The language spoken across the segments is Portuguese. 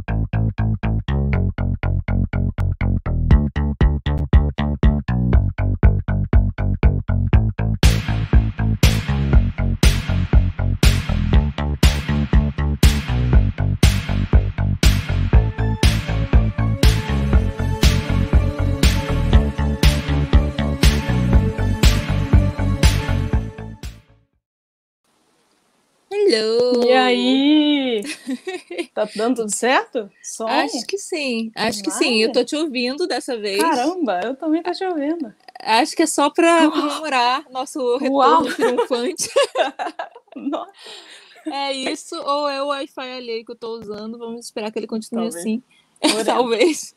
Hello! E aí? Tá dando tudo certo? Som? Acho que sim, acho que Vai? sim. Eu tô te ouvindo dessa vez. Caramba, eu também tô te ouvindo. Acho que é só pra comemorar nosso retorno Uau! triunfante. Nossa, É isso, ou é o Wi-Fi alheio que eu tô usando. Vamos esperar que ele continue talvez. assim. Oremos. Talvez.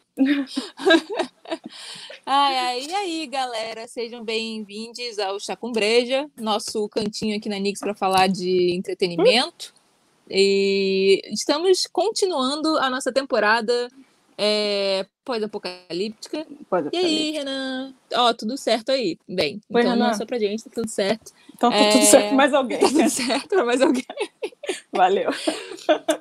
E aí, galera, sejam bem-vindos ao Chá com Breja, nosso cantinho aqui na Nix para falar de entretenimento. E estamos continuando a nossa temporada pós-apocalíptica. Pode E aí, Renan? Tudo certo aí? Bem, Oi, então não é Renan. só pra gente, tá tudo certo. Então tá tudo certo pra mais alguém. Tá tudo certo pra mais alguém. Valeu.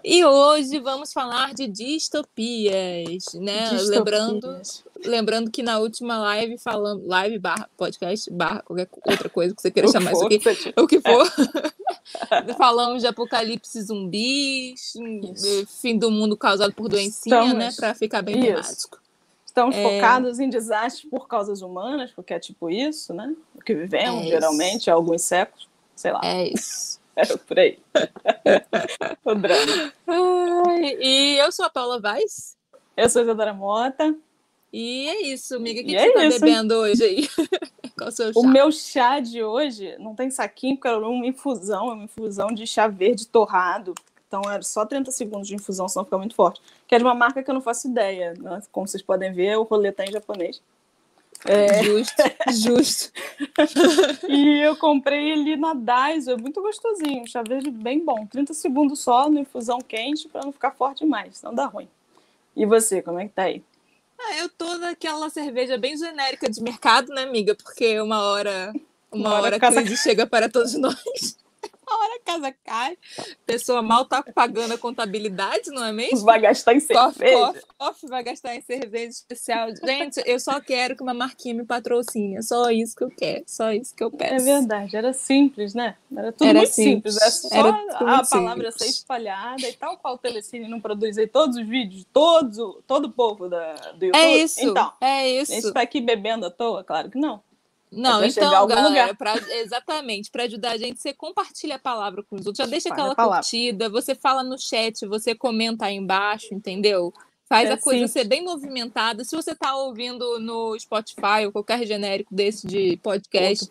E hoje vamos falar de distopias, né? Distopias. Lembrando que na última live falamos, podcast, qualquer outra coisa que você queira O que chamar isso for aqui, que você o que for. Falamos de apocalipse zumbis, Isso. fim do mundo causado por doencinha, né? Pra ficar bem Isso. temático. Estamos focados em desastres por causas humanas, porque é tipo isso, né? O que vivemos, geralmente, há alguns séculos. Sei lá. É isso. É por aí. O drama. E eu sou a Paula Vaz. Eu sou a Isadora Mota. E é isso, amiga. O que E você tá isso, bebendo hoje aí? Qual o seu chá? O meu chá de hoje não tem saquinho, porque era uma infusão de chá verde torrado. Então era só 30 segundos de infusão, senão fica muito forte. Que é de uma marca que eu não faço ideia, né? Como vocês podem ver, o rolê tá em japonês. Justo. E eu comprei ele na Daiso, é muito gostosinho, chá verde bem bom. 30 segundos só na infusão quente para não ficar forte demais, senão dá ruim. E você, como é que tá aí? Eu tô naquela cerveja bem genérica de mercado, né, amiga? Porque uma hora a crise chega para todos nós. Uma hora a casa cai. A pessoa mal tá pagando a contabilidade, não é mesmo? Vai gastar em cerveja. Coffee vai gastar em cerveja especial. Gente, eu só quero que uma marquinha me patrocine. É só isso que eu quero, só isso que eu peço. É verdade, era simples, né? Era tudo muito simples. É só a palavra ser espalhada e tal qual o Telecine não produz aí todos os vídeos, todo o povo do YouTube. É isso, então, é isso. A gente tá aqui bebendo à toa? Claro que não. Não, então, galera, exatamente, para ajudar a gente, você compartilha a palavra com os outros, já deixa aquela curtida, você fala no chat, você comenta aí embaixo, entendeu? Faz a coisa ser bem movimentada. Se você tá ouvindo no Spotify ou qualquer genérico desse de podcast,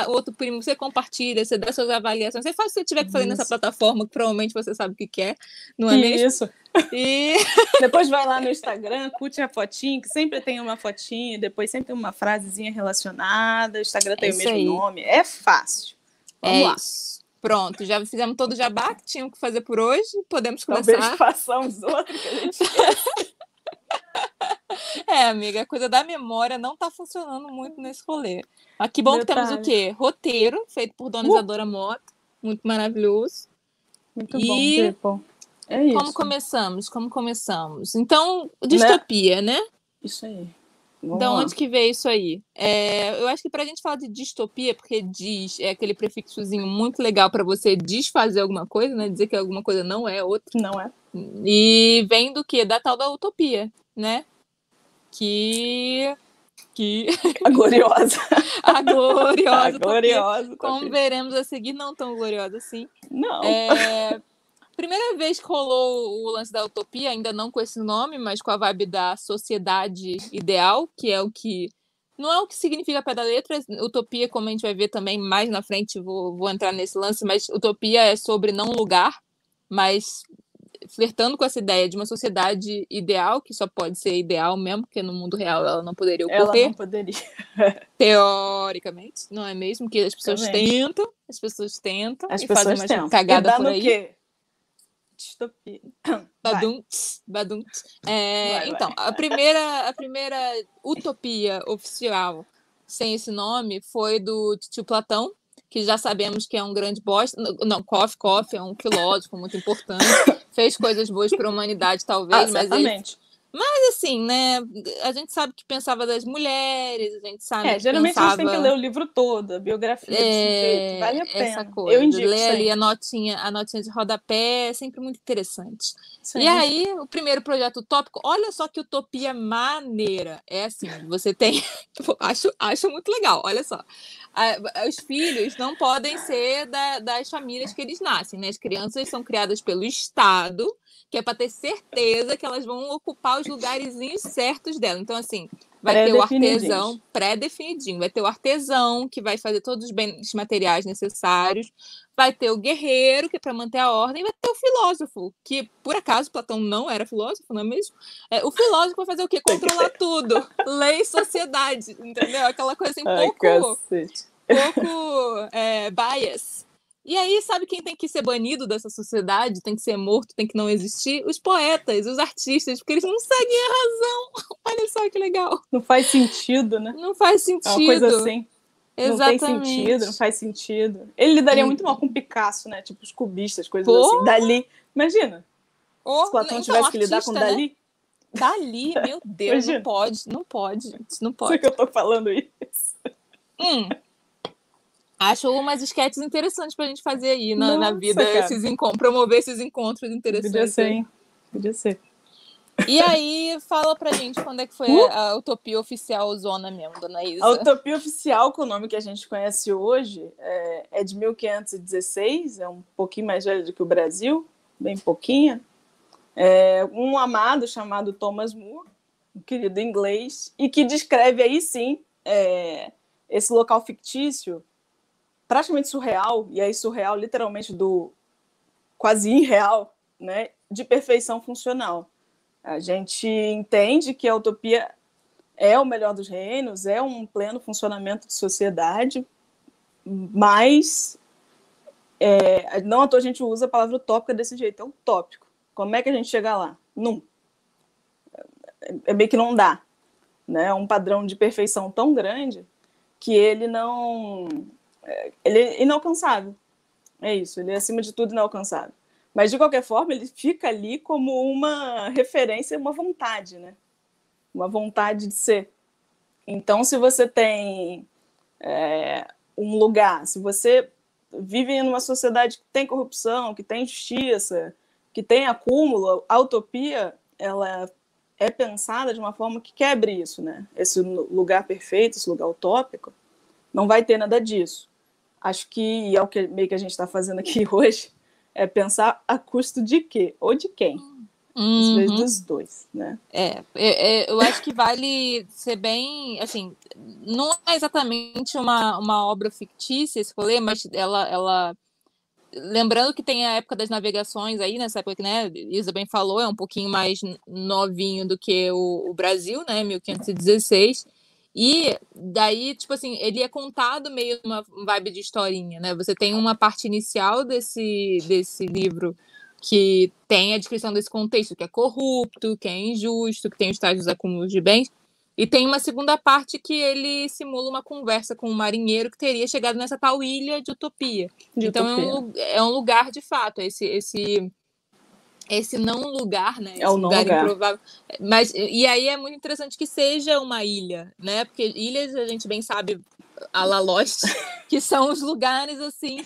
outro primo, você compartilha, você dá suas avaliações. Você faz o que você tiver que fazer nessa plataforma, que provavelmente você sabe o que quer, não é mesmo? Isso. E depois vai lá no Instagram, curte a fotinha, que sempre tem uma fotinha, depois sempre tem uma frasezinha relacionada. O Instagram tem o mesmo nome. É fácil. Vamos lá. Isso. Pronto, já fizemos todo o jabá que tínhamos que fazer por hoje. Podemos começar. Talvez façamos outro que a gente esquece. Amiga, a coisa da memória não tá funcionando muito nesse rolê. Mas que bom que temos o quê? Roteiro, feito por Dona Isadora Mota. Muito maravilhoso. Muito bom. É isso. Como começamos? Então, distopia, né? Isso aí. Da onde que veio isso aí? Eu acho que pra gente falar de distopia, porque é aquele prefixozinho muito legal para você desfazer alguma coisa, né? Dizer que alguma coisa não é outra. Não é. E vem do quê? Da tal da utopia, né? A gloriosa. A gloriosa. A gloriosa. Como veremos a seguir, não tão gloriosa assim. Não. Primeira vez que rolou o lance da utopia, ainda não com esse nome, mas com a vibe da sociedade ideal, que é o que... Não é o que significa pé da letra. Utopia, como a gente vai ver também mais na frente, vou entrar nesse lance, mas utopia é sobre não lugar, mas flertando com essa ideia de uma sociedade ideal, que só pode ser ideal mesmo, porque no mundo real ela não poderia ocorrer. Ela não poderia. Teoricamente, não é mesmo? Que as pessoas tentam, as e pessoas fazem uma cagada por aí. Quê? Distopia. Badunt. Então, a primeira utopia oficial sem esse nome foi do tio Platão, que já sabemos que é um grande bosta. Não, Koff é um filósofo muito importante, fez coisas boas para a humanidade, talvez, mas certamente. Mas assim, né? A gente sabe que pensava das mulheres, a gente sabe que geralmente pensava... a gente tem que ler o livro todo, a biografia do sujeito, vale a pena. Essa coisa, eu indico ler ali a notinha de rodapé é sempre muito interessante. Sim. E aí, o primeiro projeto utópico, olha só que utopia maneira. É assim, você tem... acho muito legal, olha só. Os filhos não podem ser das famílias que eles nascem, né? As crianças são criadas pelo Estado, que é para ter certeza que elas vão ocupar os lugarzinhos certos dela. Então, assim, vai ter o artesão pré-definidinho, vai ter o artesão, que vai fazer todos os bens materiais necessários, vai ter o guerreiro, que é para manter a ordem, e vai ter o filósofo, que, por acaso, Platão não era filósofo, não é mesmo? O filósofo vai fazer o quê? Controlar tudo. Lei e sociedade, entendeu? Aquela coisa assim, pouco bias. E aí, sabe quem tem que ser banido dessa sociedade? Tem que ser morto, tem que não existir? Os poetas, os artistas, porque eles não seguem a razão. Olha só que legal. Não faz sentido, né? Não faz sentido. É uma coisa assim. Exatamente. Não tem sentido, não faz sentido. Ele lidaria muito mal com Picasso, né? Tipo, os cubistas, coisas assim. Dali. Imagina. Se Platão tivesse que lidar com Dali. Né? Dali, meu Deus, não pode, não pode. Sei que eu tô falando isso. Acho umas esquetes interessantes pra gente fazer aí na vida, promover esses encontros interessantes. Podia ser. E aí, fala pra gente quando é que foi a utopia oficial zona mesmo, dona Isa. A utopia oficial, com o nome que a gente conhece hoje, é de 1516, é um pouquinho mais velho do que o Brasil, bem pouquinho. Um amado chamado Thomas More, um querido inglês, e que descreve aí sim esse local fictício, praticamente surreal, e aí surreal literalmente do quase irreal, né, de perfeição funcional. A gente entende que a utopia é o melhor dos reinos, é um pleno funcionamento de sociedade, mas não à toa a gente usa a palavra utópica desse jeito, é utópico. Como é que a gente chega lá? Não. É meio que não dá. Né? É um padrão de perfeição tão grande que ele não... Ele é inalcançável. É isso, ele é acima de tudo inalcançável. Mas, de qualquer forma, ele fica ali como uma referência, uma vontade, né? Uma vontade de ser. Então, se você tem um lugar, se você vive numa sociedade que tem corrupção, que tem injustiça, que tem acúmulo, a utopia ela é pensada de uma forma que quebre isso, né? Esse lugar perfeito, esse lugar utópico, não vai ter nada disso. Acho que é o que meio que a gente está fazendo aqui hoje, é pensar a custo de quê? Ou de quem? Às vezes dos dois, né? Eu acho que vale ser bem, assim, não é exatamente uma obra fictícia esse rolê, mas ela lembrando que tem a época das navegações aí, nessa época que, né, Isa bem falou, é um pouquinho mais novinho do que o Brasil, né, 1516, e daí, tipo assim, ele é contado meio uma vibe de historinha, né, você tem uma parte inicial desse livro que tem a descrição desse contexto, que é corrupto, que é injusto, que tem os tais dos acúmulos de bens, e tem uma segunda parte que ele simula uma conversa com um marinheiro que teria chegado nessa tal ilha de utopia. Então é um lugar de fato, esse não lugar, né? É um lugar improvável. Mas, e aí é muito interessante que seja uma ilha, né? Porque ilhas a gente bem sabe, a la Lost, que são os lugares assim.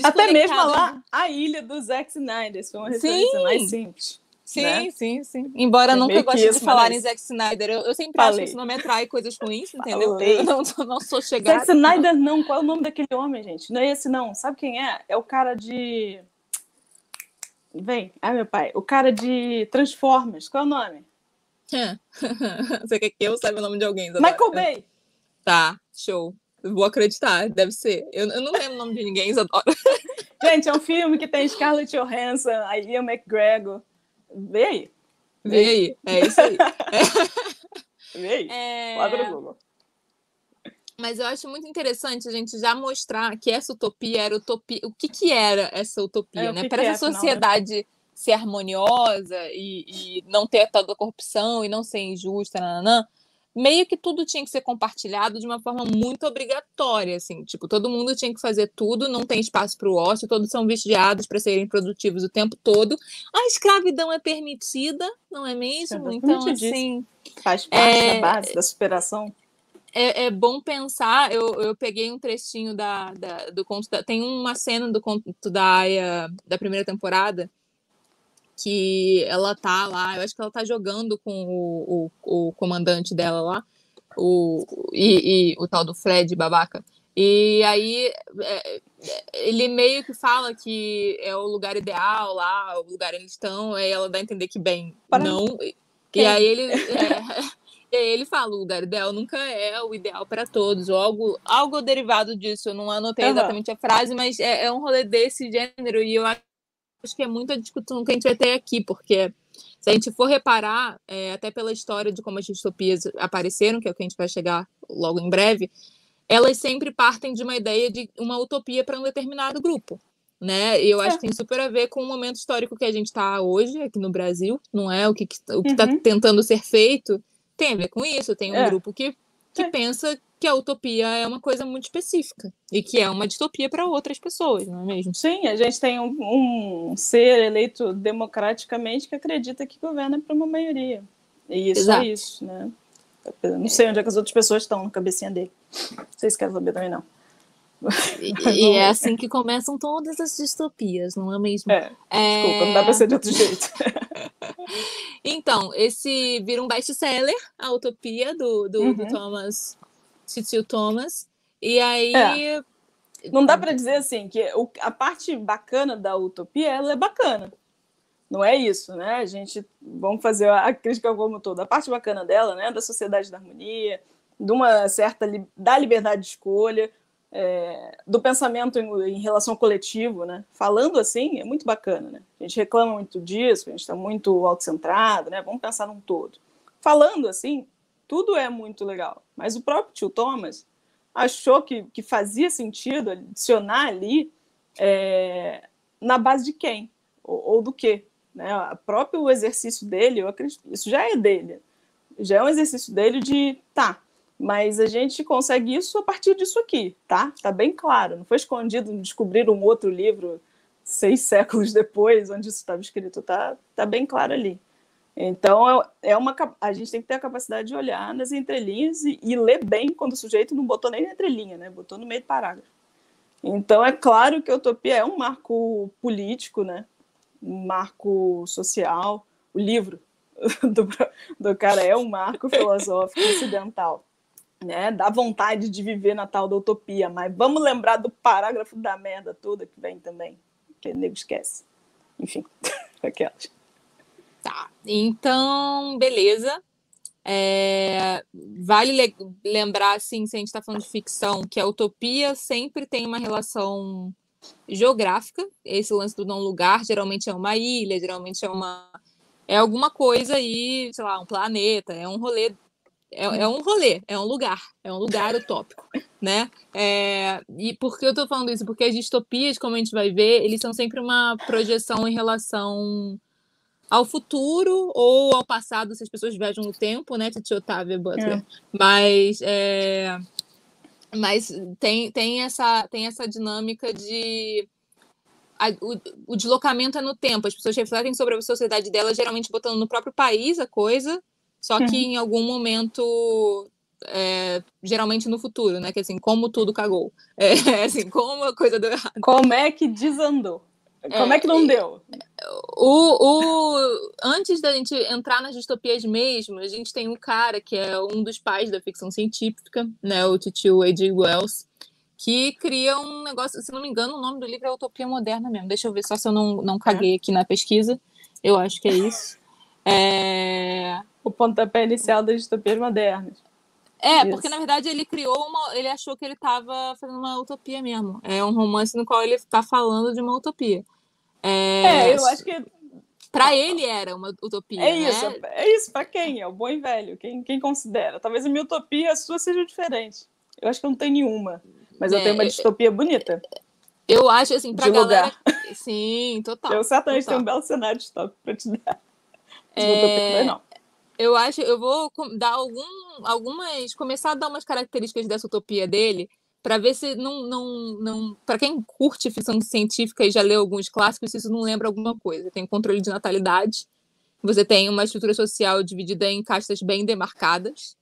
Até mesmo lá, a ilha do Zack Snyder, foi uma referência mais simples. Sim, né? sim. Embora eu nunca goste de falar em Zack Snyder, eu sempre acho que esse nome atrai coisas ruins, entendeu? Eu não sou chegada. Zack Snyder não, qual é o nome daquele homem, gente? Não é esse não, sabe quem é? É o cara de... Vem, meu pai, o cara de Transformers, qual é o nome? Você quer que eu saiba o nome de alguém? Michael Bay! Tá, show. Eu vou acreditar, deve ser. Eu não lembro o nome de ninguém, Isadora. Gente, é um filme que tem Scarlett Johansson, a Ian McGregor. Vê aí. É isso aí. Vê aí. Quadro Google. Mas eu acho muito interessante a gente já mostrar que essa utopia era utopia. O que era essa utopia, né? Para essa sociedade ser harmoniosa e não ter toda a corrupção e não ser injusta, meio que tudo tinha que ser compartilhado de uma forma muito obrigatória, assim, tipo, todo mundo tinha que fazer tudo, não tem espaço para o ócio, todos são vigiados para serem produtivos o tempo todo. A escravidão é permitida, não é mesmo? Então, assim... Faz parte da base da superação. É bom pensar, eu peguei um trechinho do conto, tem uma cena do conto da Aya, da primeira temporada, que ela tá lá, eu acho que ela tá jogando com o comandante dela lá, e o tal do Fred babaca. E aí ele meio que fala que é o lugar ideal lá, o lugar onde eles estão, aí ela dá a entender que, bem, não. E aí ele fala, o lugar ideal nunca é o ideal para todos, ou algo derivado disso. Eu não anotei exatamente a frase, mas é um rolê desse gênero, e eu acho que é muita discussão que a gente vai ter aqui, porque se a gente for reparar, até pela história de como as distopias apareceram, que é o que a gente vai chegar logo em breve, elas sempre partem de uma ideia de uma utopia para um determinado grupo, né? E eu acho que tem super a ver com o momento histórico que a gente está hoje, aqui no Brasil, não é? O que está tentando ser feito tem a ver com isso. Tem um grupo que pensa que a utopia é uma coisa muito específica e que é uma distopia para outras pessoas, não é mesmo? Sim, a gente tem um ser eleito democraticamente que acredita que governa para uma maioria. E só isso, né? Eu não sei onde é que as outras pessoas estão na cabecinha dele. Vocês querem saber também, não. E é assim que começam todas as distopias, não é mesmo? Desculpa, não dá para ser de outro jeito. Então, esse vira um best-seller, a utopia do Thomas, Titio Thomas. E aí... Não dá para dizer assim, que a parte bacana da utopia, ela é bacana. Não é isso, né? Vamos fazer a crítica como toda. A parte bacana dela, né, da sociedade da harmonia, de uma certa da liberdade de escolha, do pensamento em relação ao coletivo, né? Falando assim, é muito bacana, né? A gente reclama muito disso, a gente está muito autocentrado, né? Vamos pensar num todo. Falando assim, tudo é muito legal. Mas o próprio tio Thomas achou que fazia sentido adicionar ali na base de quem? Ou do quê? Né? O próprio exercício dele, eu acredito, isso já é dele. Já é um exercício dele de, mas a gente consegue isso a partir disso aqui, tá? Tá bem claro. Não foi escondido, descobrir um outro livro 6 séculos depois, onde isso estava escrito. Tá bem claro ali. Então, a gente tem que ter a capacidade de olhar nas entrelinhas e ler bem quando o sujeito não botou nem na entrelinha, né? Botou no meio do parágrafo. Então, é claro que a utopia é um marco político, né? Um marco social. O livro do cara é um marco filosófico ocidental, né? Dá vontade de viver na tal da utopia, mas vamos lembrar do parágrafo da merda toda que vem também, que o nego esquece. Enfim, aquelas. Tá, então, beleza. Vale lembrar, assim, se a gente está falando de ficção, que a utopia sempre tem uma relação geográfica. Esse lance do não lugar geralmente é uma ilha, geralmente é alguma coisa aí, sei lá, um planeta, é um rolê, é um lugar utópico, né? E por que eu tô falando isso? Porque as distopias, como a gente vai ver, eles são sempre uma projeção em relação ao futuro ou ao passado, se as pessoas viajam no tempo, né, Titi Otávia Butler. Mas tem essa dinâmica de... O deslocamento é no tempo. As pessoas refletem sobre a sociedade delas, geralmente botando no próprio país a coisa, só que em algum momento... geralmente no futuro, né? Que assim, como tudo cagou. Assim, como a coisa deu errado. Como é que desandou? Como é que não deu? Antes da gente entrar nas distopias mesmo, a gente tem um cara que é um dos pais da ficção científica, né, o titio A.G. Wells, que cria um negócio, se não me engano, o nome do livro é Utopia Moderna mesmo. Deixa eu ver só se eu não caguei aqui na pesquisa. Eu acho que é isso. O pontapé inicial das distopias modernas. Porque na verdade ele ele achou que ele estava fazendo uma utopia mesmo. É um romance no qual ele está falando de uma utopia. Eu acho que para ele era uma utopia. É isso, para quem? É o bom e velho, quem considera. Talvez a minha utopia e a sua sejam diferentes. Eu acho que eu não tenho nenhuma, mas eu tenho uma distopia bonita. Eu acho assim, pra galera... lugar. Sim, total. Eu certamente tenho um belo cenário distópico para te dar. Não. eu vou dar começar a dar umas características dessa utopia dele, para ver se não para quem curte ficção científica e já leu alguns clássicos, se isso não lembra alguma coisa. Tem controle de natalidade, você tem uma estrutura social dividida em castas bem demarcadas.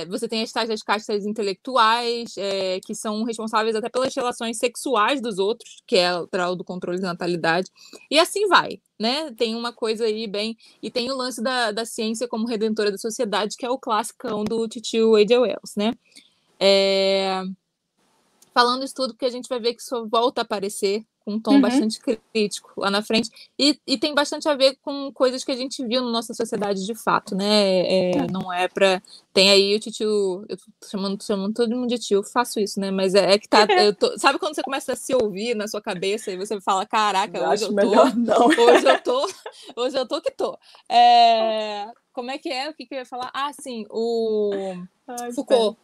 Você tem as tais das castas intelectuais, que são responsáveis até pelas relações sexuais dos outros, que é o tal do controle de natalidade, e assim vai, né? Tem uma coisa aí bem... E tem o lance da ciência como redentora da sociedade, que é o classicão do Titio A.J. Wells, né? Falando isso tudo, porque a gente vai ver que isso volta a aparecer com um tom bastante crítico lá na frente, e tem bastante a ver com coisas que a gente viu na nossa sociedade de fato, né? Não é para... Tem aí o titio... Eu tô chamando todo mundo de tio, eu faço isso, né? Mas que tá... Sabe quando você começa a se ouvir na sua cabeça e você fala, caraca, hoje eu tô que tô. Como é que é? O que eu ia falar? Ah, sim, o Foucault.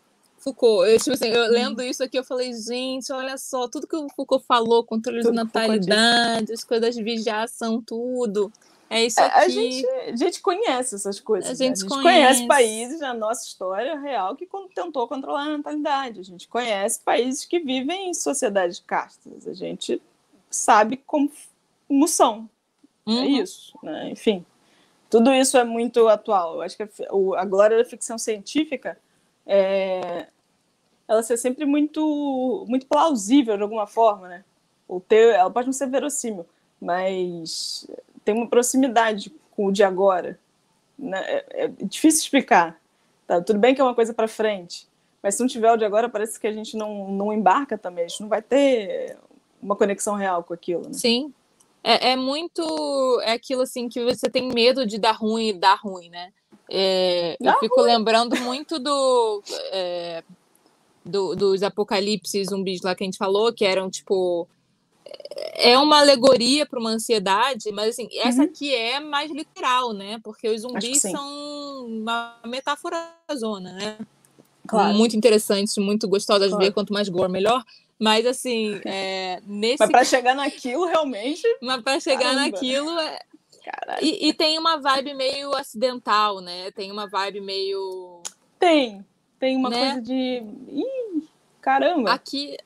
Eu lendo isso aqui, eu falei, gente, olha só, tudo que o Foucault falou, controle de natalidade, as coisas de vigiação, tudo. É isso aqui. A gente conhece essas coisas. A gente conhece países na nossa história real que tentou controlar a natalidade. A gente conhece países que vivem em sociedades de castas. A gente sabe como são. É isso, né? Enfim, tudo isso é muito atual. Eu acho que a glória da ficção científica ela ser sempre muito, muito plausível de alguma forma, né? Ela pode não ser verossímil, mas tem uma proximidade com o de agora, né? É difícil explicar. Tá? Tudo bem que é uma coisa para frente, mas se não tiver o de agora, parece que a gente não embarca também, a gente não vai ter uma conexão real com aquilo, né? Sim. É muito... É aquilo assim que você tem medo de dar ruim e dar ruim, né? Eu fico lembrando muito dos apocalipses zumbis lá que a gente falou, que eram tipo... É uma alegoria para uma ansiedade, mas assim, essa aqui é mais literal, né? Porque os zumbis são uma metáfora zona, né? Claro. Muito interessantes, muito gostosas de ver, quanto mais gore, melhor. Mas assim, Mas para chegar naquilo, realmente. Mas para chegar naquilo. E tem uma vibe meio acidental, né? Tem uma vibe meio. Tem uma coisa de. Ih, caramba!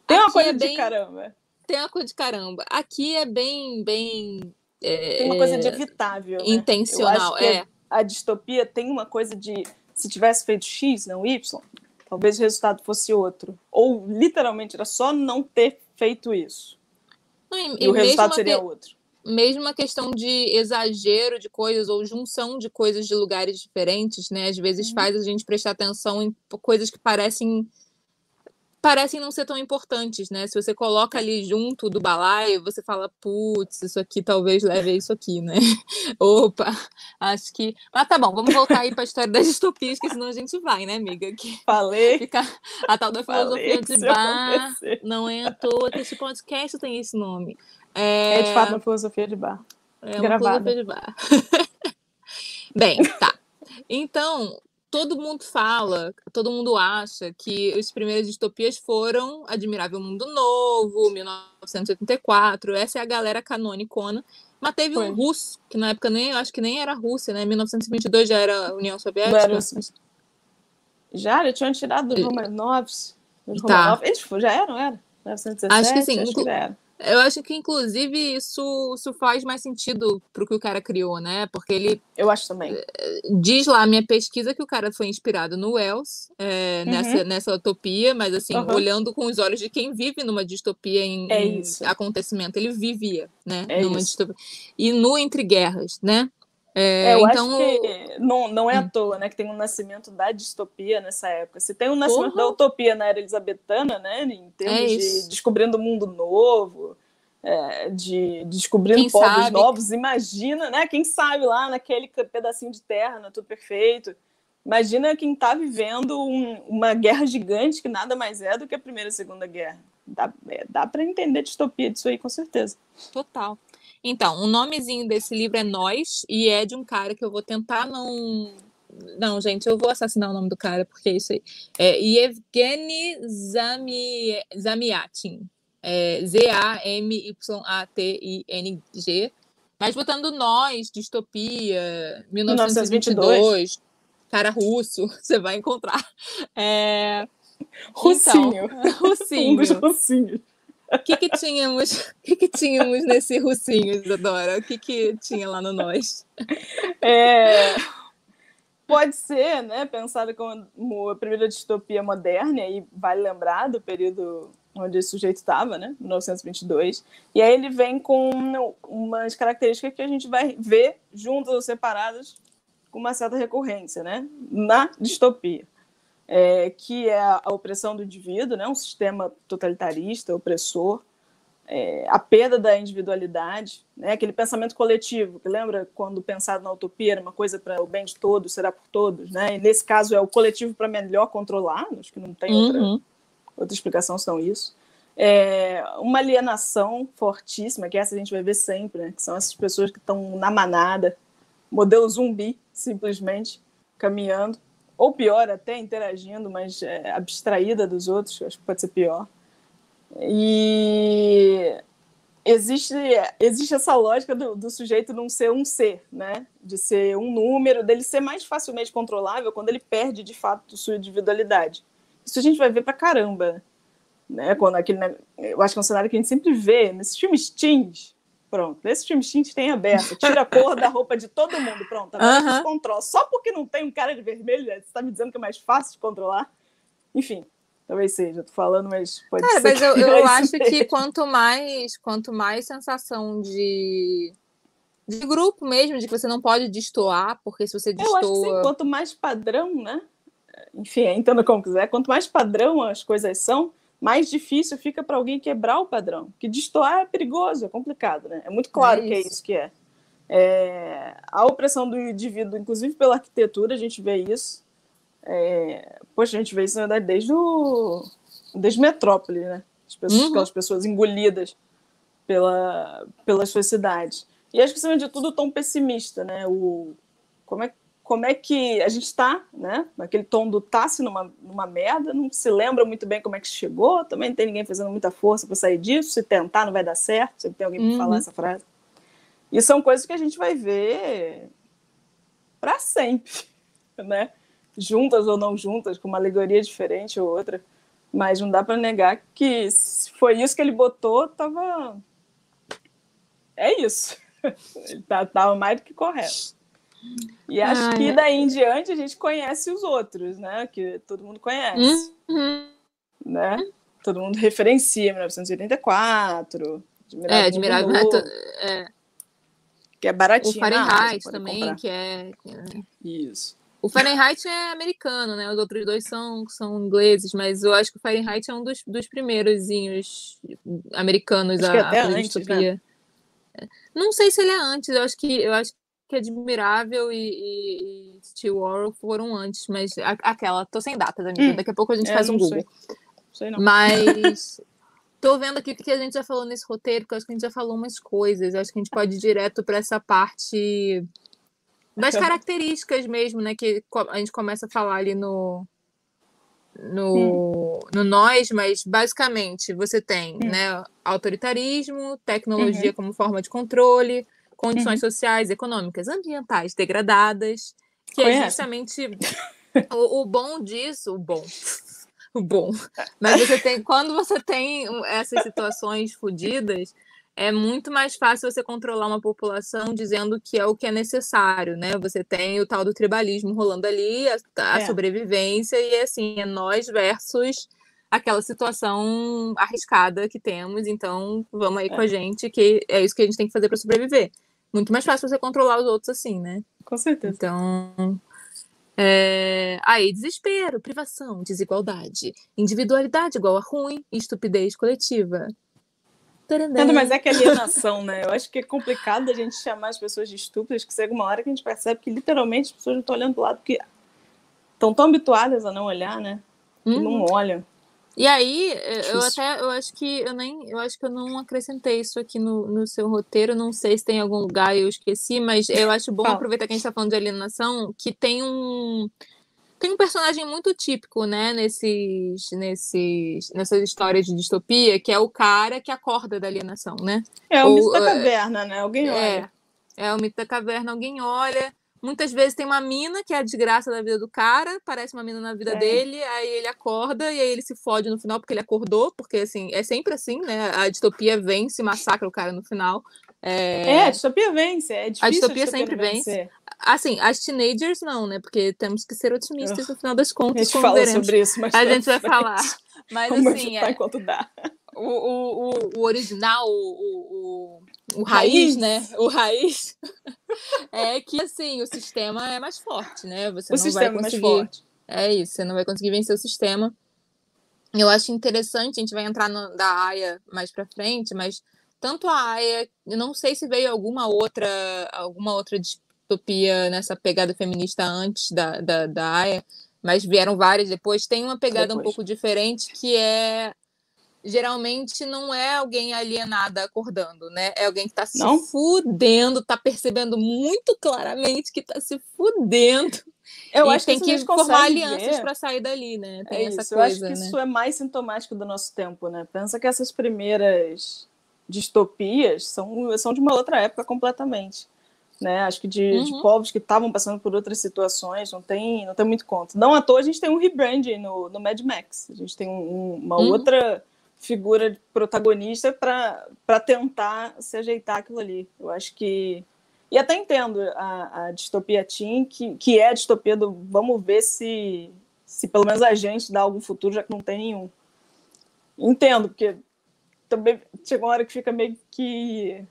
Tem uma coisa de caramba. Tem uma coisa de caramba. Aqui é bem. Tem uma coisa de evitável. Intencional. Né? Eu acho que a distopia tem uma coisa de. Se tivesse feito X, não Y, talvez o resultado fosse outro. Ou, literalmente, era só não ter feito isso. E o resultado seria outro. Mesmo a questão de exagero de coisas ou junção de coisas de lugares diferentes, né? Às vezes faz a gente prestar atenção em coisas que parecem não ser tão importantes, né? Se você coloca ali junto do balaio, você fala, putz, isso aqui talvez leve a isso aqui, né? Opa, acho que... Mas tá bom, vamos voltar aí para a história das distopias, que senão a gente vai, né, amiga? Falei. Fica a tal da filosofia de bar. Não é à toa que esse podcast tem esse nome. É de fato uma filosofia de bar. É uma filosofia de bar. Bem, tá. Então... Todo mundo acha que as primeiras distopias foram Admirável Mundo Novo, 1984, essa é a galera canonicona, mas teve um russo, que na época acho que nem era a Rússia, né? 1922 já era a União Soviética. Já tinham tirado dos Romanovs. Tá. Eles já eram, era? 1917, acho que sim. Acho que já era. Eu acho que, inclusive, isso faz mais sentido pro que o cara criou, né? Porque ele... Eu acho também. Diz lá a minha pesquisa que o cara foi inspirado no Wells, nessa utopia, mas assim, olhando com os olhos de quem vive numa distopia em acontecimento. Ele vivia, né? Numa distopia. E no Entre Guerras, né? Eu então, acho que não é à toa, né, que tem um nascimento da distopia nessa época. Se tem um nascimento da utopia na era elizabetana, né, em termos de descobrindo um mundo novo, de descobrindo povos novos, imagina, né, quem sabe lá naquele pedacinho de terra, não é tudo perfeito. Imagina quem está vivendo uma guerra gigante que nada mais é do que a Primeira e a Segunda Guerra. Dá para entender a distopia disso aí, com certeza. Total. Então, o nomezinho desse livro é Nós, e é de um cara que eu vou tentar não... Não, gente, eu vou assassinar o nome do cara, porque é isso aí. Yevgeny Zamyatin. Zamyating. Mas botando Nós, Distopia, 1922, cara russo, você vai encontrar. Russinho. Então, Russinho. Um dos russinhos. O que tínhamos nesse Russinho, Isadora? O que tinha lá no Nós? Pode ser, né, pensado como a primeira distopia moderna, e vale lembrar do período onde esse sujeito estava, né, 1922, e aí ele vem com umas características que a gente vai ver juntas ou separadas com uma certa recorrência, né, na distopia, que é a opressão do indivíduo, né, um sistema totalitarista, opressor, a perda da individualidade, né? Aquele pensamento coletivo, que lembra quando pensado na utopia era uma coisa para o bem de todos, será por todos, né? E nesse caso é o coletivo para melhor controlar, acho que não tem outra explicação senão isso. Uma alienação fortíssima, que essa a gente vai ver sempre, né? Que são essas pessoas que estão na manada, modelo zumbi, simplesmente, caminhando, ou pior até, interagindo, mas abstraída dos outros, acho que pode ser pior. E existe essa lógica do sujeito não ser um ser, né? De ser um número, dele ser mais facilmente controlável quando ele perde, de fato, sua individualidade. Isso a gente vai ver pra caramba, né? Quando eu acho que é um cenário que a gente sempre vê nesses filmes teens. Pronto, nesses filmes teens tem a beça, tira a cor da roupa de todo mundo, pronto, agora a gente controla. Só porque não tem um cara de vermelho, você está me dizendo que é mais fácil de controlar? Enfim. Talvez seja, tô falando, mas pode ser. Mas eu acho que quanto mais sensação de grupo mesmo, de que você não pode destoar, porque se você destoa... Eu acho que sim, quanto mais padrão, né? Enfim, entenda como quiser, quanto mais padrão as coisas são, mais difícil fica para alguém quebrar o padrão. Porque destoar é perigoso, é complicado, né? É muito claro que é isso que é. A opressão do indivíduo, inclusive pela arquitetura, a gente vê isso. Poxa, a gente vê isso, na verdade, desde Metrópole, né? Aquelas pessoas engolidas pelas suas cidades. E acho que, acima de tudo, o tom pessimista, né? Como é que a gente está, né? Aquele tom do tá-se numa merda, não se lembra muito bem como é que chegou, também não tem ninguém fazendo muita força para sair disso, se tentar não vai dar certo, sempre tem alguém para falar essa frase. E são coisas que a gente vai ver para sempre, né? Juntas ou não juntas, com uma alegoria diferente ou outra, mas não dá para negar que se foi isso que ele botou, tava... É isso. Ele tava mais do que correto. E acho que daí em diante a gente conhece os outros, né? Que todo mundo conhece. Né? Todo mundo referencia 1984, Admirável que é baratinho. O Fahrenheit também, comprar. Que é... Isso. O Fahrenheit é americano, né? Os outros dois são ingleses, mas eu acho que o Fahrenheit é um dos primeirozinhos americanos acho a fazer distopia. Né? Não sei se ele é antes, eu acho que Admirável e Stillwater foram antes, mas tô sem datas, amiga. Daqui a pouco a gente faz um Google. Sei não. Mas tô vendo aqui o que a gente já falou nesse roteiro, porque eu acho que a gente já falou umas coisas. Eu acho que a gente pode ir direto para essa parte das características mesmo, né? Que a gente começa a falar ali no Nós, mas basicamente você tem né, autoritarismo, tecnologia como forma de controle, condições sociais, econômicas, ambientais degradadas, que é justamente o bom disso, o bom. Mas quando você tem essas situações fodidas, é muito mais fácil você controlar uma população dizendo que é o que é necessário, né? Você tem o tal do tribalismo rolando ali, a sobrevivência, e assim, é nós versus aquela situação arriscada que temos, então vamos aí com a gente, que é isso que a gente tem que fazer para sobreviver. Muito mais fácil você controlar os outros assim, né? Com certeza. Então... Aí, desespero, privação, desigualdade, individualidade igual a ruim, estupidez coletiva. Mas é que alienação, né? Eu acho que é complicado a gente chamar as pessoas de estúpidas, que chega uma hora que a gente percebe que literalmente as pessoas não estão olhando para o lado porque estão tão habituadas a não olhar, né? Que não olham. E aí, eu acho que eu não acrescentei isso aqui no seu roteiro, não sei se tem algum lugar eu esqueci, mas eu acho bom aproveitar que a gente está falando de alienação, que tem um personagem muito típico, né, nessas histórias de distopia, que é o cara que acorda da alienação, né? O mito da caverna, né? Alguém olha. É o mito da caverna, alguém olha. Muitas vezes tem uma mina que é a desgraça da vida do cara, parece uma mina na vida dele, aí ele acorda e aí ele se fode no final porque ele acordou, porque assim, é sempre assim, né? A distopia vence e massacra o cara no final. A distopia vence, é difícil a distopia sempre vence. Assim, as teenagers não, né? Porque temos que ser otimistas no final das contas. A gente fala sobre isso, mas a gente vai falar. Mas assim, enquanto dá. O original, o raiz, né? O raiz é que assim, o sistema é mais forte, né? Você não vai conseguir. É mais forte. É isso, você não vai conseguir vencer o sistema. Eu acho interessante, a gente vai entrar da Aya mais pra frente, mas tanto a Aya, eu não sei se veio alguma outra distopia nessa pegada feminista antes da Aya, mas vieram várias depois. Tem uma pegada um pouco diferente, que é geralmente não é alguém alienada acordando, né? É alguém que tá se fudendo, tá percebendo muito claramente que tá se fudendo. Eu acho tem que formar alianças para sair dali, né? Tem essa coisa, eu acho que isso é mais sintomático do nosso tempo, né? Pensa que essas primeiras distopias são de uma outra época completamente, né? Acho que de povos que estavam passando por outras situações, não tem muito conto. Não à toa a gente tem um rebranding no Mad Max. A gente tem uma outra figura protagonista para tentar se ajeitar aquilo ali. Eu acho que... E até entendo a distopia teen, que é a distopia do vamos ver se pelo menos a gente dá algum futuro, já que não tem nenhum. Entendo, porque também chega uma hora que fica meio que...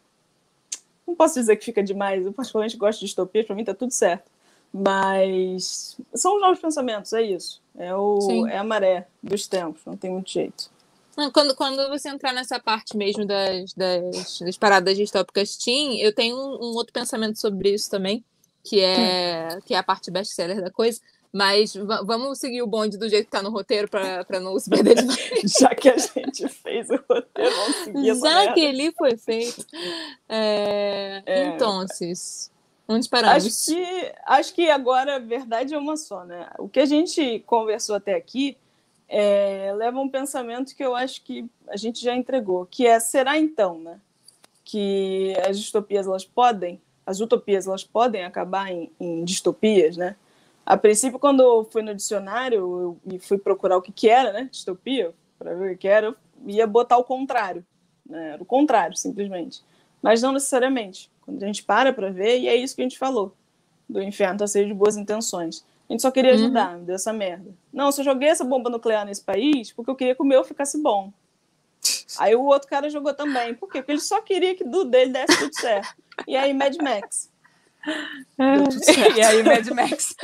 Não posso dizer que fica demais, eu particularmente gosto de distopias, para mim tá tudo certo. Mas são os novos pensamentos, é isso. É a maré dos tempos, não tem muito jeito. Quando você entrar nessa parte mesmo das paradas distópicas teen, eu tenho um outro pensamento sobre isso também, que é a parte best-seller da coisa, mas vamos seguir o bonde do jeito que tá no roteiro para não se perder demais. Já que a gente fez o roteiro, vamos seguir essa merda. Já que ele foi feito. Então, onde paramos? Acho que agora a verdade é uma só, né? O que a gente conversou até aqui leva um pensamento que eu acho que a gente já entregou, que será então, né, que as utopias elas podem acabar em distopias, né? A princípio, quando eu fui no dicionário e fui procurar o que era, né, distopia, para ver o que era, eu ia botar o contrário, né? Era o contrário, simplesmente. Mas não necessariamente. Quando a gente para ver, e é isso que a gente falou, do inferno tá cheio de boas intenções. A gente só queria ajudar, me deu essa merda. Não, eu só joguei essa bomba nuclear nesse país porque eu queria que o meu ficasse bom. Aí o outro cara jogou também. Por quê? Porque ele só queria que do dele desse tudo certo. E aí Mad Max. Deu tudo certo. E aí Mad Max.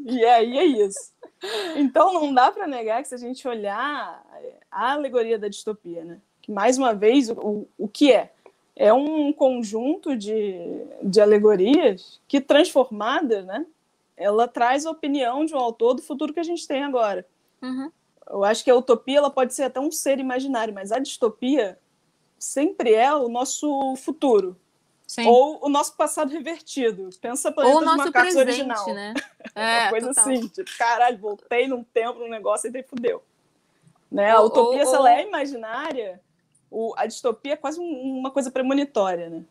E aí é isso. Então não dá para negar que se a gente olhar a alegoria da distopia, né? Que mais uma vez, o que é? É um conjunto de alegorias que transformadas, né? Ela traz a opinião de um autor do futuro que a gente tem agora. Eu acho que a utopia ela pode ser até um ser imaginário, mas a distopia sempre é o nosso futuro. Sim. Ou o nosso passado revertido. Pensa Planeta dos Macacos original. Né? Uma coisa total. Assim, tipo, caralho, voltei num tempo, num negócio e daí fudeu. Né? A utopia, se ela é imaginária, a distopia é quase uma coisa premonitória, né?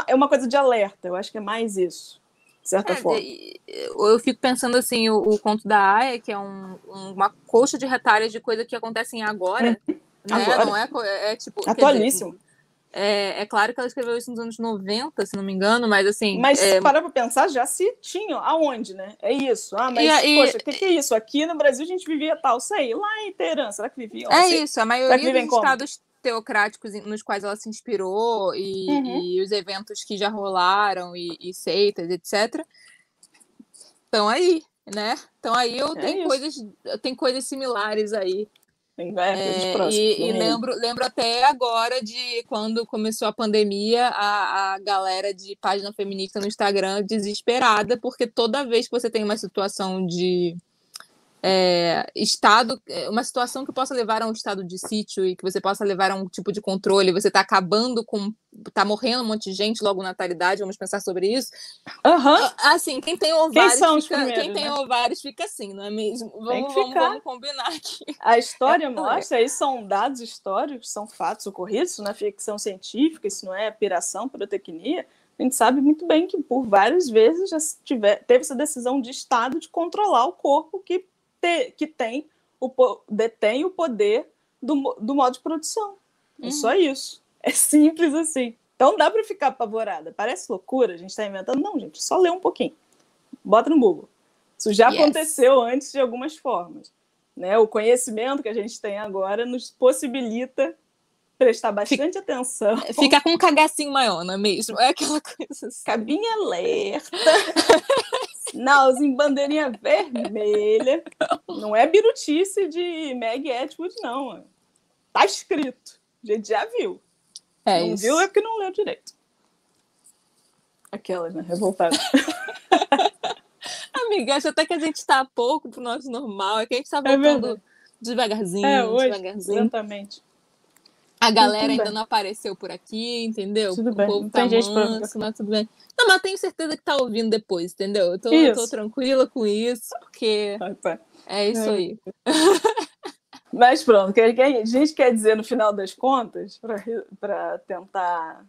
É uma coisa de alerta, eu acho que é mais isso. De certa forma. Eu fico pensando assim, o conto da Aya, que é uma coxa de retalhos de coisa que acontecem agora, né? Agora. Não é tipo... Atualíssimo. É claro que ela escreveu isso nos anos 90, se não me engano, mas assim... Mas parar pra pensar, já se tinha. Aonde, né? É isso. Poxa, o que é isso? Aqui no Brasil a gente vivia tal, sei. Lá em Teherã, será que viviam assim? Isso, a maioria dos estados teocráticos nos quais ela se inspirou e os eventos que já rolaram e seitas, etc. Estão aí, né? Então aí tem coisas similares aí. E lembro até agora de quando começou a pandemia, a galera de página feminista no Instagram desesperada, porque toda vez que você tem uma situação de estado, uma situação que possa levar a um estado de sítio e que você possa levar a um tipo de controle, você está acabando com... Tá morrendo um monte de gente logo na natalidade, vamos pensar sobre isso. Assim, quem tem ovários fica assim, não é mesmo? Vamos combinar aqui. A história mostra, isso são dados históricos, são fatos ocorridos, não é ficção científica, isso não é piração, pirotecnia. A gente sabe muito bem que por várias vezes já teve essa decisão de Estado de controlar o corpo que detém o poder do modo de produção. É só isso. É simples assim. Então dá para ficar apavorada. Parece loucura, a gente está inventando. Não, gente, só lê um pouquinho. Bota no Google. Isso já aconteceu antes de algumas formas. Né? O conhecimento que a gente tem agora nos possibilita prestar bastante atenção. Ficar com um cagacinho maior, não é mesmo? É aquela coisa assim. Cabinha alerta. Sinalzinho, bandeirinha vermelha. Não é birutice de Meg Atwood, não. Tá escrito. A gente já viu. Não viu é porque não leu direito. Aquela, né? Revoltada. Amiga, acho até que a gente tá pouco pro nosso normal. É que a gente tá voltando devagarzinho, devagarzinho. Exatamente. A galera ainda não apareceu por aqui, entendeu? Tudo bem. O povo tá manso, mas tudo bem. Não, mas tenho certeza que tá ouvindo depois, entendeu? Eu tô tranquila com isso, porque é isso aí. Mas pronto, o que a gente quer dizer no final das contas, para tentar,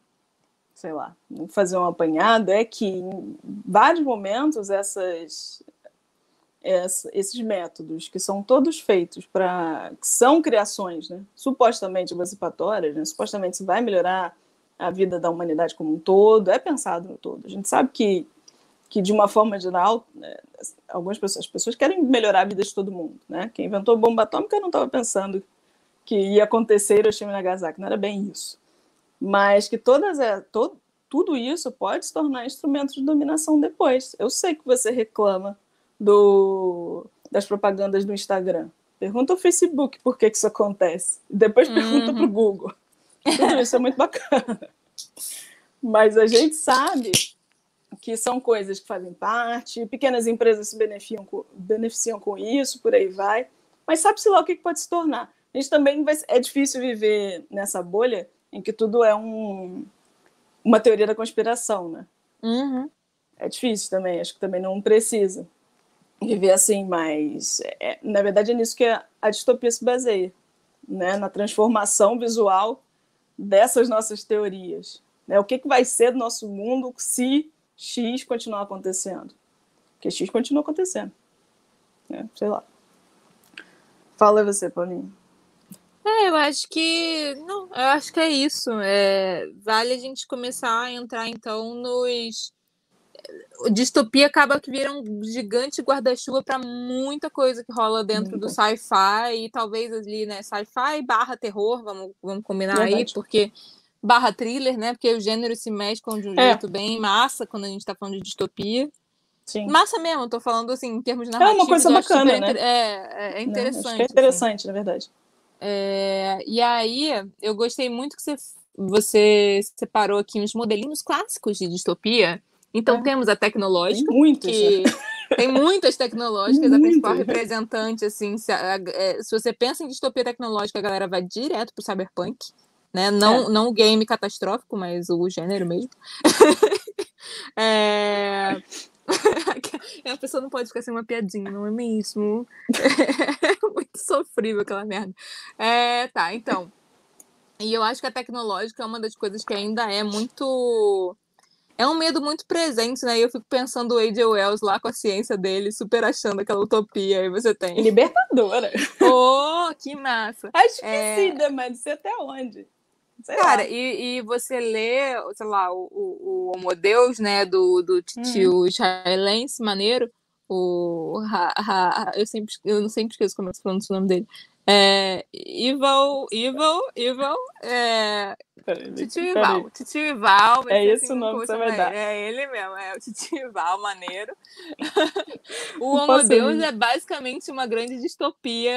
sei lá, fazer um apanhado, é que em vários momentos esses métodos, que são todos feitos que são criações, né, supostamente emancipatórias, né, supostamente isso vai melhorar a vida da humanidade como um todo, é pensado no todo. A gente sabe que de uma forma geral, né, as pessoas querem melhorar a vida de todo mundo. Né? Quem inventou a bomba atômica não estava pensando que ia acontecer Hiroshima e Nagasaki, não era bem isso. Mas que tudo isso pode se tornar instrumento de dominação depois. Eu sei que você reclama das propagandas do Instagram. Pergunta ao Facebook por que isso acontece. Depois pergunta para o Google. Tudo isso é muito bacana. Mas a gente sabe que são coisas que fazem parte, pequenas empresas se beneficiam com isso, por aí vai. Mas sabe-se lá o que pode se tornar. A gente também é difícil viver nessa bolha em que tudo é uma teoria da conspiração, né? É difícil também, acho que também não precisa viver assim, mas na verdade é nisso que a distopia se baseia, né? Na transformação visual dessas nossas teorias. Né? O que vai ser do nosso mundo se X continuar acontecendo? Porque X continua acontecendo. Né? Sei lá. Fala você, Paulinho. Eu acho que... Não, eu acho que é isso. Vale a gente começar a entrar, então, nos... Distopia acaba que vira um gigante guarda-chuva para muita coisa que rola dentro do sci-fi, e talvez ali, né, sci-fi barra terror, vamos combinar aí, porque barra thriller, né, porque o gênero se mexe de um jeito bem massa quando a gente tá falando de distopia. Sim. Massa mesmo, tô falando assim, em termos narrativos. É uma coisa bacana, né? É interessante. Acho que é interessante, assim. Na verdade. E aí, eu gostei muito que você separou aqui uns modelinhos clássicos de distopia. Então, temos a tecnológica. Tem muitas, tem muitas tecnológicas. A principal representante, assim, se você pensa em distopia tecnológica, a galera vai direto pro cyberpunk. Né? Não o game catastrófico, mas o gênero mesmo. A pessoa não pode ficar sem uma piadinha, não é mesmo? É muito sofrível aquela merda. Tá, então. E eu acho que a tecnológica é uma das coisas que ainda é muito... É um medo muito presente, né? E eu fico pensando o A.J. Wells lá com a ciência dele, super achando aquela utopia. Aí você tem... Libertadora. Oh, que massa. Acho que sim, mas não sei até onde. Sei Cara, lá. E você lê, sei lá, o Homo Deus, né, do tio israelense, maneiro, eu não sempre esqueço como é que falando o nome dele. Evil, Titio Ival. É esse o nome que você vai dar. É ele mesmo, é o Titio Ival, maneiro. O Homo Deus é basicamente uma grande distopia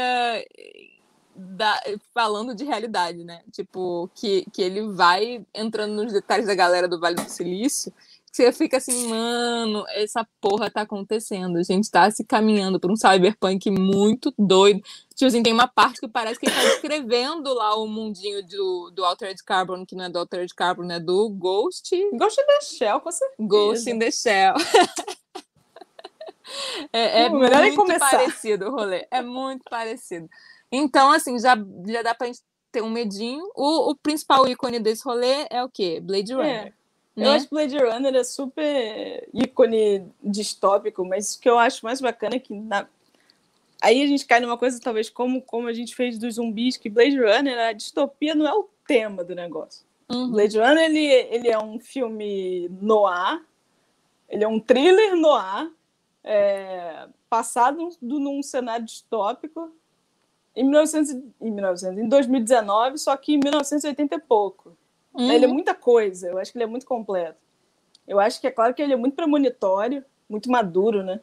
falando de realidade, né? Tipo, que ele vai entrando nos detalhes da galera do Vale do Silício. você fica assim, mano, essa porra tá acontecendo. A gente tá se caminhando por um cyberpunk muito doido. Tipo assim, tem uma parte que parece que ele tá descrevendo lá o mundinho do Altered Carbon, que não é do Altered Carbon, é do Ghost. Ghost in the Shell, com certeza. Ghost in the Shell. É muito parecido o rolê. É muito parecido. Então, assim, já dá pra gente ter um medinho. O principal ícone desse rolê é o quê? Blade Runner. Eu acho que Blade Runner é super ícone distópico, mas o que eu acho mais bacana é que aí a gente cai numa coisa, talvez, como a gente fez dos zumbis, que Blade Runner, a distopia não é o tema do negócio. Blade Runner, ele é um filme noir, ele é um thriller noir, passado num cenário distópico em 2019, só que em 1980 e pouco. Ele é muita coisa, eu acho que ele é muito completo. Eu acho que é claro que ele é muito premonitório, muito maduro, né?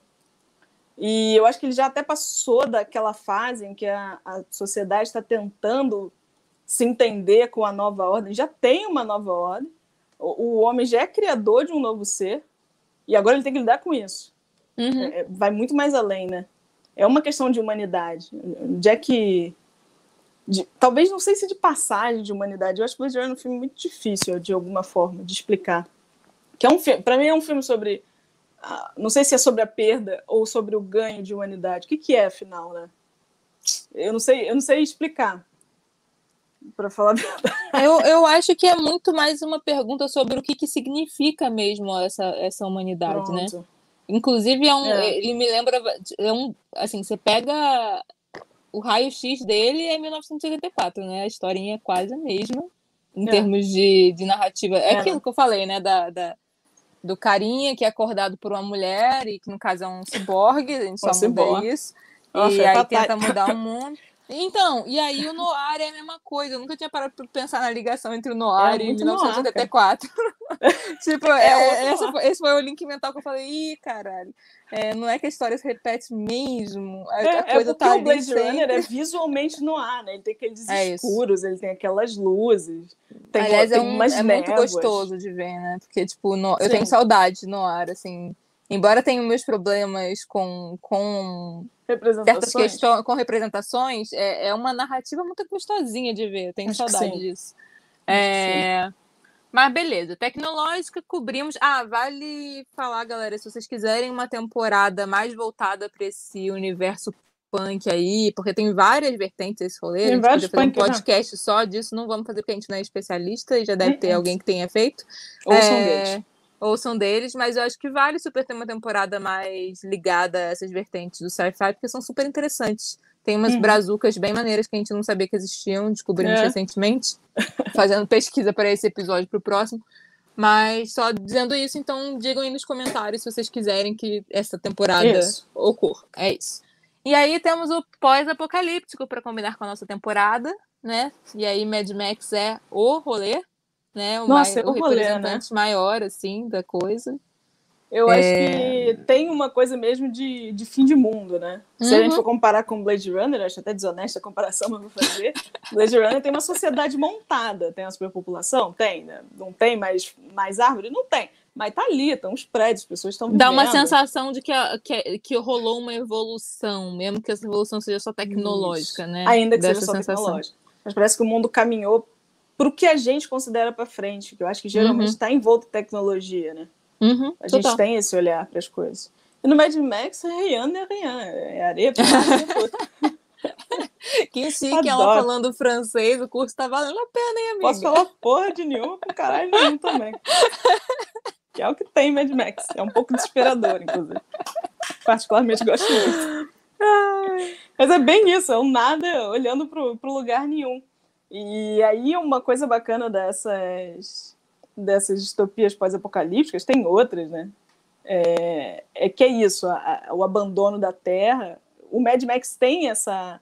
E eu acho que ele já até passou daquela fase em que a sociedade está tentando se entender com a nova ordem. Já tem uma nova ordem, o homem já é criador de um novo ser, e agora ele tem que lidar com isso. Vai muito mais além, né? É uma questão de humanidade. Onde é que... talvez, não sei se de passagem de humanidade. Eu acho que Blade Runner é um filme muito difícil, de alguma forma, de explicar. Que é um filme, para mim é um filme sobre... não sei se é sobre a perda ou sobre o ganho de humanidade. O que é, afinal, né? Eu não sei explicar, para falar a verdade. Eu acho que é muito mais uma pergunta sobre o que significa mesmo essa humanidade, né? Inclusive, ele me lembra... assim, você pega... O raio-x dele é 1984, né? A historinha é quase a mesma, em termos de narrativa. É aquilo que eu falei, né? Do carinha que é acordado por uma mulher, e que no caso é um ciborgue, a gente só muda isso. Nossa, e aí tenta mudar o mundo. Então, e aí o noir é a mesma coisa. Eu nunca tinha parado para pensar na ligação entre o noir e 1984. Tipo, esse foi o link mental que eu falei, ih, caralho. Não é que a história se repete mesmo. A coisa tá ali. O Blade Runner é visualmente noir, né? Ele tem aqueles escuros, ele tem aquelas luzes. Aliás, é muito gostoso de ver, né? Porque, tipo, eu tenho saudade de noir, assim. Embora tenha meus problemas com certas questões, com representações, é uma narrativa muito gostosinha de ver. Eu tenho saudade disso. Mas beleza, tecnológica, cobrimos. Vale falar, galera, se vocês quiserem uma temporada mais voltada para esse universo punk aí, porque tem várias vertentes esse rolê. A gente podia fazer um podcast só disso, não vamos fazer porque a gente não é especialista e já deve ter alguém que tenha feito. Ouçam deles, mas eu acho que vale super ter uma temporada mais ligada a essas vertentes do sci-fi, porque são super interessantes. Tem umas brazucas bem maneiras que a gente não sabia que existiam, descobrimos recentemente, fazendo pesquisa para esse episódio, para o próximo. Mas só dizendo isso, então digam aí nos comentários se vocês quiserem que essa temporada ocorra. É isso. E aí temos o pós-apocalíptico para combinar com a nossa temporada, né? E aí Mad Max é o rolê, né? O representante maior, assim, da coisa. Eu acho que tem uma coisa mesmo de fim de mundo, né? Se a gente for comparar com Blade Runner, acho até desonesta a comparação, mas vou fazer. Blade Runner tem uma sociedade montada. Tem a superpopulação? Tem, né? Não tem mais árvore? Não tem. Mas tá ali, estão os prédios, as pessoas estão vivendo. Dá uma sensação de que rolou uma evolução, mesmo que essa evolução seja só tecnológica, né? Ainda que seja só tecnológica. Mas parece que o mundo caminhou para o que a gente considera para frente, que eu acho que geralmente está envolto em tecnologia, né? A gente tem esse olhar para as coisas. E no Mad Max, Rihanna é areia, Que chique, ela falando francês, o curso tá valendo a pena, hein, amiga? Posso falar porra de nenhuma com caralho nenhum também. Que é o que tem Mad Max. É um pouco desesperador, inclusive. Particularmente gosto muito. Mas é bem isso, é um nada olhando pro lugar nenhum. E aí uma coisa bacana dessas distopias pós-apocalípticas, tem outras, né? É que é isso, o abandono da Terra. O Mad Max tem essa...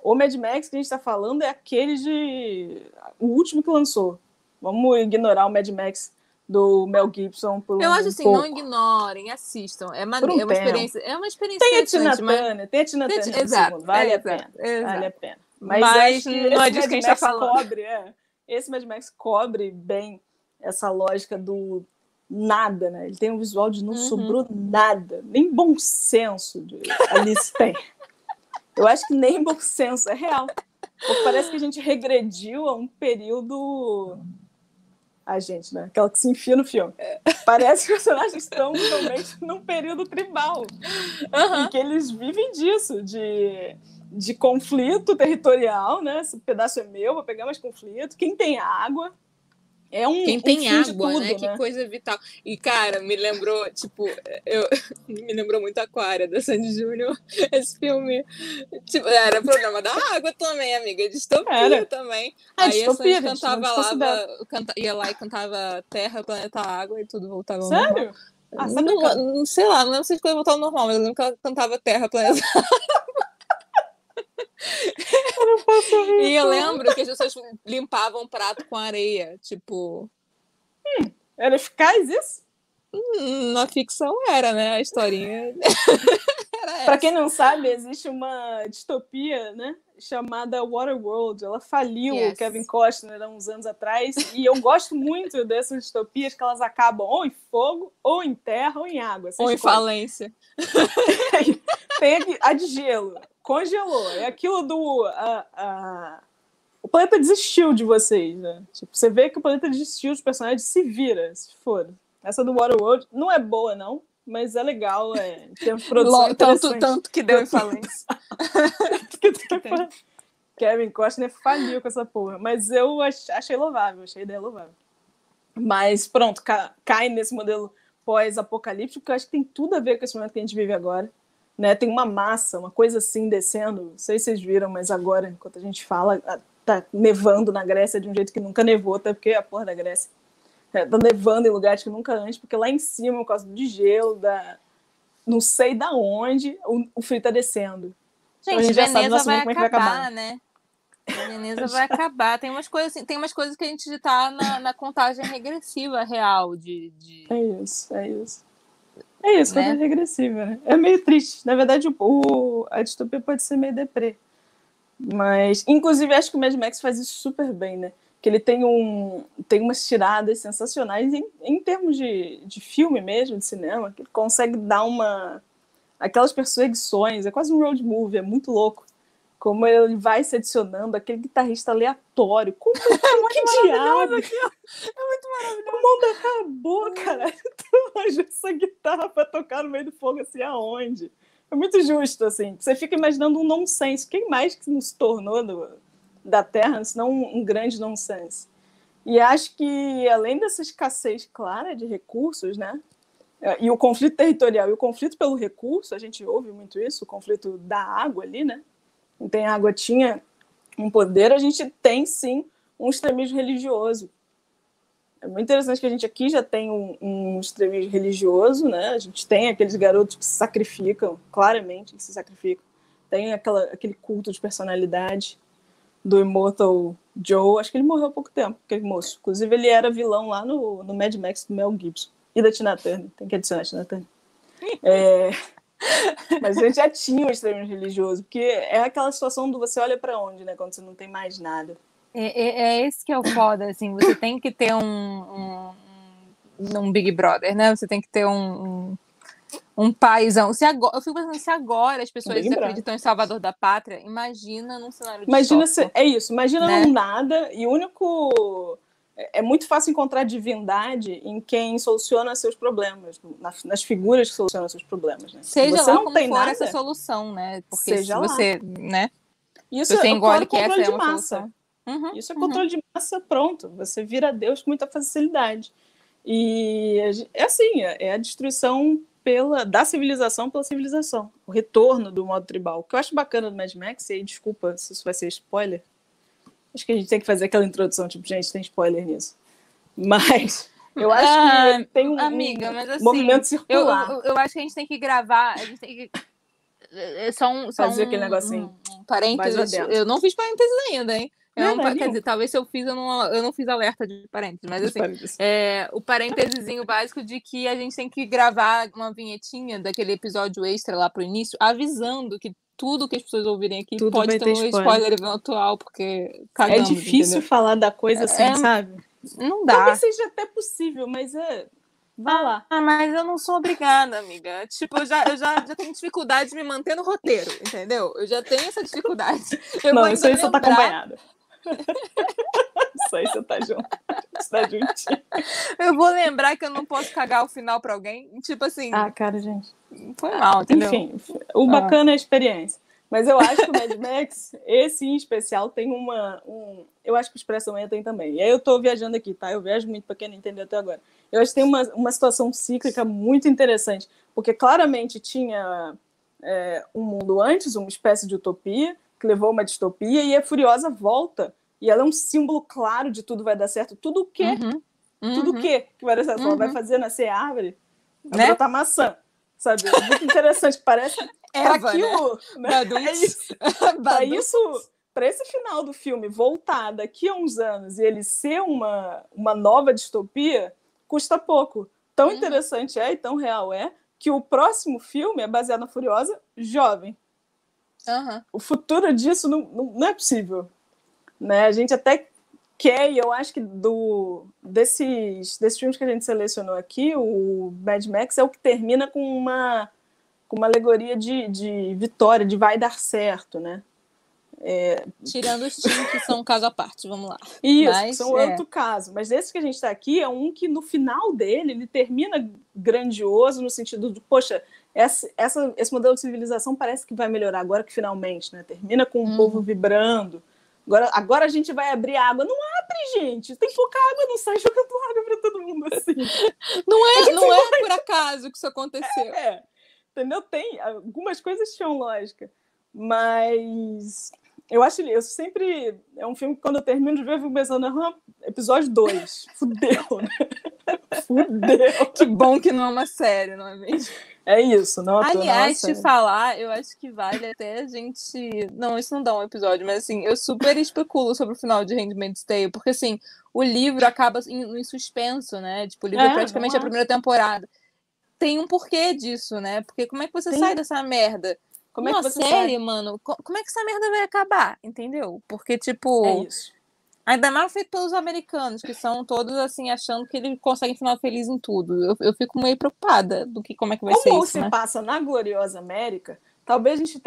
O Mad Max que a gente está falando é aquele o último que lançou. Vamos ignorar o Mad Max do Mel Gibson por Eu acho assim, não ignorem, assistam. É uma experiência. Tem a Tina Turner, exato, vale a pena. Vale a pena. Mas não é disso que a gente está falando. Esse Mad Max cobre bem essa lógica nada, né? Ele tem um visual de não sobrou nada. Nem bom senso de Alice tem. Eu acho que nem bom senso, é real. Porque parece que a gente regrediu a um período... A gente, né? Aquela que se enfia no filme. Parece que os personagens estão realmente num período tribal. Em que eles vivem disso, de conflito territorial, né? Esse pedaço é meu, vou pegar mais conflito. Quem tem água... Quem tem água, tudo, né? Que coisa vital. E, cara, me lembrou, tipo, me lembrou muito Aquária, da Sandy Júnior, esse filme. Tipo, era programa da água também, amiga, distopia também. Aí a Sandy cantava lá, ia lá e cantava Terra, Planeta Água e tudo voltava ao normal. Sério? Não sei lá, não lembro se as coisas voltavam ao normal, mas eu lembro que ela cantava Terra, Planeta Água. Eu não posso rir. E eu lembro que as pessoas limpavam o prato com areia, tipo... Era eficaz isso? Na ficção era, né? A historinha Para quem não sabe, existe uma distopia, né? Chamada Waterworld. Ela faliu o Kevin Costner há uns anos atrás. E eu gosto muito dessas distopias que elas acabam ou em fogo, ou em terra, ou em água. Ou em falência. Tem a de gelo. Congelou. É aquilo do... O planeta desistiu de vocês, né? Tipo, você vê que o planeta desistiu, os personagens se viram, se foram. Essa do Waterworld não é boa, não, mas é legal, tem produção tanto que deu em falência. Kevin Costner faliu com essa porra, mas eu achei louvável, achei a ideia louvável. Mas pronto, cai nesse modelo pós-apocalíptico, que eu acho que tem tudo a ver com esse momento que a gente vive agora. Né? Tem uma massa, uma coisa assim descendo, não sei se vocês viram, mas agora, enquanto a gente fala, tá nevando na Grécia de um jeito que nunca nevou, até porque é a porra da Grécia. Tá nevando em lugares que nunca antes, porque lá em cima, por causa de gelo, não sei da onde, o frio tá descendo. Gente, então, a gente já sabe vai acabar, né? Veneza vai acabar. Tem umas coisas que a gente tá na contagem regressiva real É isso. É isso, né? Contagem regressiva, né? É meio triste. Na verdade, a distopia pode ser meio deprê. Mas, inclusive, acho que o Mad Max faz isso super bem, né? Que ele tem umas tiradas sensacionais em termos de filme mesmo, de cinema, que ele consegue dar aquelas perseguições, é quase um road movie, é muito louco. Como ele vai se adicionando, aquele guitarrista aleatório. Como que diabo? É muito maravilhoso. O mundo acabou, cara. Tu arranjou essa guitarra pra tocar no meio do fogo, assim, aonde? É muito justo, assim. Você fica imaginando um nonsense. Quem mais que nos tornou da Terra, senão um grande nonsense? E acho que, além dessa escassez clara de recursos, né? E o conflito territorial e o conflito pelo recurso, a gente ouve muito isso, o conflito da água ali, né? Não tem água, tinha um poder, a gente tem, sim, um extremismo religioso. É muito interessante que a gente aqui já tem um extremismo religioso, né? A gente tem aqueles garotos que se sacrificam, claramente que se sacrificam. Tem aquele culto de personalidade do Immortal Joe. Acho que ele morreu há pouco tempo, aquele moço. Inclusive, ele era vilão lá no Mad Max do Mel Gibson. E da Tina Turner. Tem que adicionar a Tina Turner. Mas a gente já tinha um extremismo religioso, porque é aquela situação do você olha para onde, né? Quando você não tem mais nada. É esse que é o foda, assim, você tem que ter um Big Brother, né? Você tem que ter um paizão. Eu fico pensando, se agora as pessoas acreditam em Salvador da Pátria, imagina num cenário distópico. É isso, imagina né? Num nada, e o único... É muito fácil encontrar divindade em quem soluciona seus problemas, nas figuras que solucionam seus problemas. Né? Seja você lá não como tem for nada, essa solução, né? Porque seja se você, lá. Né? Isso você engole que essa é uma solução. Isso é controle de massa, pronto. Você vira Deus com muita facilidade. E é assim, é a destruição da civilização pela civilização. O retorno do modo tribal. O que eu acho bacana do Mad Max, e aí desculpa se isso vai ser spoiler, acho que a gente tem que fazer aquela introdução, tipo, gente, tem spoiler nisso. Mas eu acho que tem amiga, mas assim, movimento circular. Eu acho que a gente tem que gravar, a gente tem que... Fazer aquele negocinho. Parênteses. Eu não fiz parênteses ainda, hein? Quer dizer, talvez se eu fiz, eu não fiz alerta de parênteses, mas assim, o parêntesezinho básico de que a gente tem que gravar uma vinhetinha daquele episódio extra lá pro início, avisando que tudo que as pessoas ouvirem aqui tudo pode ter um spoiler eventual, porque cagamos, é difícil entendeu? falar da coisa assim, sabe? Não dá. Talvez seja até possível, mas Vá lá. Mas eu não sou obrigada, amiga. Tipo, eu já tenho dificuldade de me manter no roteiro, entendeu? Eu já tenho essa dificuldade. Isso aí você tá acompanhada. Isso aí você tá junto. Você tá juntinho. Eu vou lembrar que eu não posso cagar o final pra alguém. Tipo assim... cara, gente. Foi mal, entendeu? Enfim, o bacana é a experiência. Mas eu acho que o Mad Max, esse em especial, tem eu acho que o Expresso da Manhã tem também. E aí eu tô viajando aqui, tá? Eu viajo muito, pra quem não entendeu até agora. Eu acho que tem uma situação cíclica muito interessante, porque claramente tinha um mundo antes, uma espécie de utopia, que levou a uma distopia, e a Furiosa volta, e ela é um símbolo claro de tudo vai dar certo. Tudo o quê? Tudo o quê que vai dar certo? Ela vai fazer nascer árvore, vai brotar maçã, sabe? É muito interessante, parece... aquilo, né? Para esse final do filme voltar daqui a uns anos e ele ser uma nova distopia, custa pouco. Tão interessante e tão real que o próximo filme é baseado na Furiosa jovem. O futuro disso não é possível. Né? A gente até quer, e eu acho que desses filmes que a gente selecionou aqui, o Mad Max é o que termina com uma alegoria de vitória, de vai dar certo, né? Tirando os times que são um caso à parte, vamos lá. Isso, são outro caso. Mas esse que a gente está aqui é um que no final dele, ele termina grandioso no sentido de, poxa, esse modelo de civilização parece que vai melhorar agora que finalmente, né? Termina com o povo vibrando. Agora a gente vai abrir água. Não abre, gente. Tem pouca água, não sai jogando água para todo mundo assim. Não é por acaso que isso aconteceu. Entendeu? Tem algumas coisas tinham lógica, mas eu sempre é um filme que quando eu termino de ver eu fico pensando, episódio 2, fudeu, né? Fudeu. Que bom que não é uma série, não é mesmo? É isso, não. Aliás, te falar, eu acho que vale até a gente... Não, isso não dá um episódio, mas assim, eu super especulo sobre o final de Handmaid's Tale, porque assim, o livro acaba em suspenso, né? Tipo, o livro é praticamente a primeira temporada. Tem um porquê disso, né? Porque como é que você sai dessa merda? Como é que você série, mano, como é que essa merda vai acabar? Entendeu? Porque, tipo... É isso. Ainda mais feito pelos americanos, que são todos, assim, achando que eles conseguem final feliz em tudo. Eu fico meio preocupada do que como é que vai ser isso, Como se passa na Gloriosa América, talvez a gente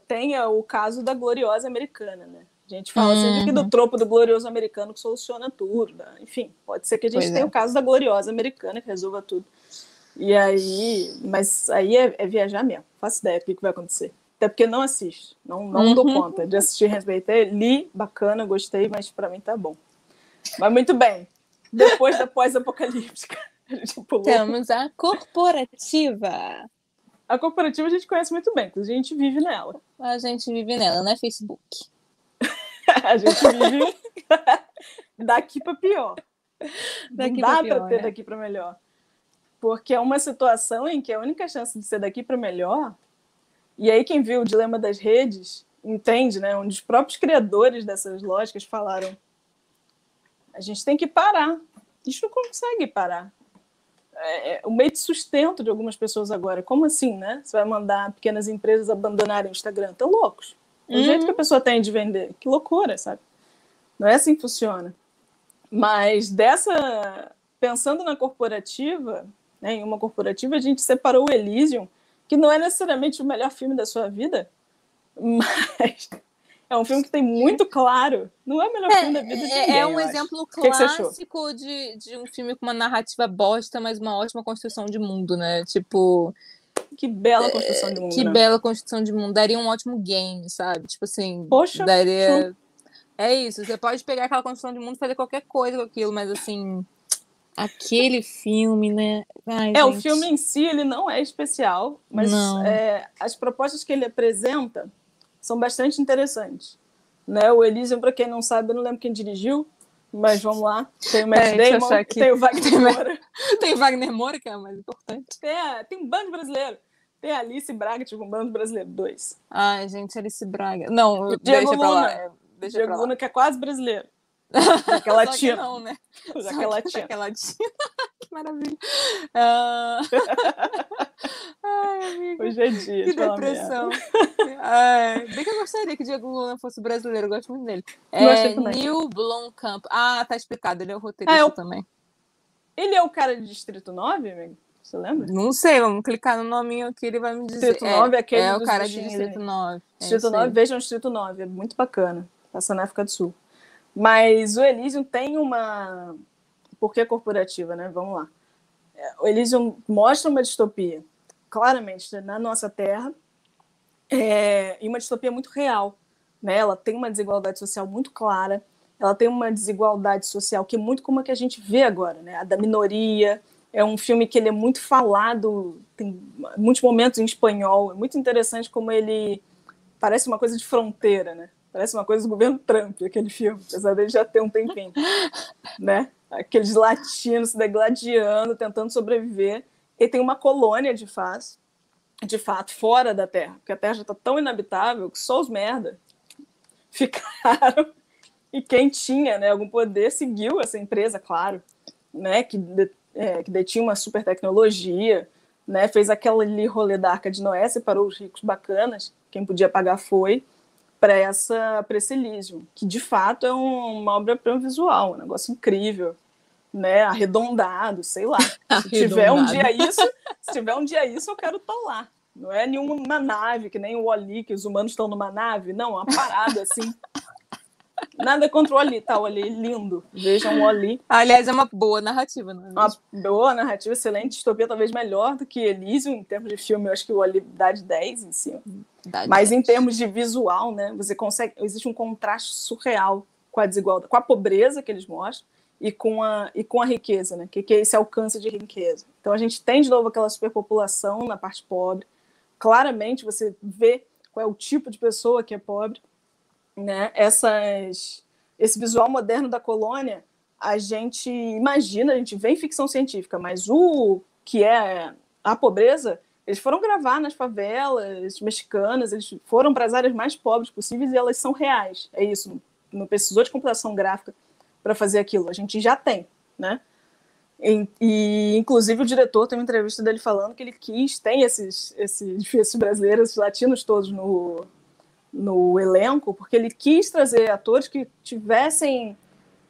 tenha o caso da Gloriosa Americana, né? A gente fala sempre aqui do tropo do glorioso americano que soluciona tudo. Né? Enfim, pode ser que a gente tenha o caso da Gloriosa Americana que resolva tudo. E aí, mas aí é viajar mesmo. Faço ideia do que vai acontecer. Até porque não assisto. Não dou conta de assistir Handmaid's Tale. Li, bacana, gostei, mas pra mim tá bom. Mas muito bem. Depois da pós-apocalíptica, a gente pulou. Temos a corporativa. A corporativa a gente conhece muito bem, porque a gente vive nela. A gente vive nela, né, Facebook? A gente vive daqui pra pior. Não dá pra ter daqui pra melhor. Porque é uma situação em que a única chance de ser daqui para melhor, e aí quem viu o Dilema das Redes entende, né? Onde os próprios criadores dessas lógicas falaram: a gente tem que parar, a gente não consegue parar. É o meio de sustento de algumas pessoas agora. Como assim, né? Você vai mandar pequenas empresas abandonarem o Instagram? Estão loucos. O jeito que a pessoa tem de vender. Que loucura, sabe? Não é assim que funciona. Mas pensando na corporativa... Em uma corporativa, a gente separou o Elysium, que não é necessariamente o melhor filme da sua vida, mas é um filme que tem muito claro. Não é o melhor filme da vida de ninguém. É um exemplo clássico de um filme com uma narrativa bosta, mas uma ótima construção de mundo, né? Tipo... Que bela construção de mundo. Que bela construção de mundo. Daria um ótimo game, sabe? Tipo assim, poxa, daria... É isso, você pode pegar aquela construção de mundo e fazer qualquer coisa com aquilo, mas assim... Aquele filme, né? Ai, gente. O filme em si ele não é especial, mas as propostas que ele apresenta são bastante interessantes. Né? O Elysium, para quem não sabe, eu não lembro quem dirigiu, mas vamos lá. Tem o Matt Damon, tem o Wagner Moura. Tem o Wagner Moura, que é o mais importante. Tem um bando brasileiro. Tem a Alice Braga, tipo um bando brasileiro 2. Ai, gente, Alice Braga. Não, deixa pra lá. Diego Luna, que é quase brasileiro. Daquela tia. Não, né? Daquela tia. Que maravilha. Ai, amiga. Hoje é dia. Que depressão. Bem que eu gostaria que o Diego Luna fosse brasileiro. Eu gosto muito dele. Neil Blomkamp. Ah, tá explicado. Ele é o roteirista também. Ele é o cara de Distrito 9, amigo? Você lembra? Não sei, vamos clicar no nominho aqui, ele vai me dizer. Distrito 9 é aquele é o cara de Distrito 9. Distrito 9, vejam o Distrito 9, é muito bacana. Passa na África do Sul. Mas o Elysium tem uma... Por que corporativa, né? Vamos lá. O Elysium mostra uma distopia, claramente, na nossa Terra, e uma distopia muito real. Né? Ela tem uma desigualdade social muito clara, ela tem uma desigualdade social que é muito como a que a gente vê agora, né? A da minoria. É um filme que ele é muito falado, tem muitos momentos em espanhol. É muito interessante como ele parece uma coisa de fronteira, né? Parece uma coisa do governo Trump, aquele filme, apesar dele já ter um tempinho. Né? Aqueles latinos se degladiando, tentando sobreviver. E tem uma colônia, de fato, fora da Terra, porque a Terra já está tão inabitável que só os merda ficaram. E quem tinha, né, algum poder seguiu essa empresa, claro, né, que detinha uma super tecnologia, né, fez aquele rolê da Arca de Noé, separou os ricos bacanas, quem podia pagar foi, para esse Elysium, que de fato é uma obra-prima visual, um negócio incrível, né, arredondado, sei lá. Se tiver um dia isso, eu quero estar lá. Não é nenhuma nave, que nem o Wall-E, que os humanos estão numa nave, não, uma parada assim. Nada contra o Wall-E, tá? O Wall-E lindo. Vejam o Wall-E. Aliás, é uma boa narrativa, não é mesmo? Uma boa narrativa, excelente. Distopia talvez melhor do que Elysium. Em termos de filme, eu acho que o Wall-E dá de 10 em cima. Mas em termos de visual, né? Você consegue... Existe um contraste surreal com a desigualdade, com a pobreza que eles mostram e com a riqueza, né? Que é esse alcance de riqueza. Então a gente tem de novo aquela superpopulação na parte pobre. Claramente você vê qual é o tipo de pessoa que é pobre. Né? Esse visual moderno da colônia, a gente imagina, a gente vê em ficção científica, mas o que é a pobreza, eles foram gravar nas favelas mexicanas, eles foram para as áreas mais pobres possíveis e elas são reais. É isso, não precisou de computação gráfica para fazer aquilo, a gente já tem, né? E inclusive o diretor tem uma entrevista dele falando que ele tem esses brasileiros, esses latinos todos no elenco, porque ele quis trazer atores que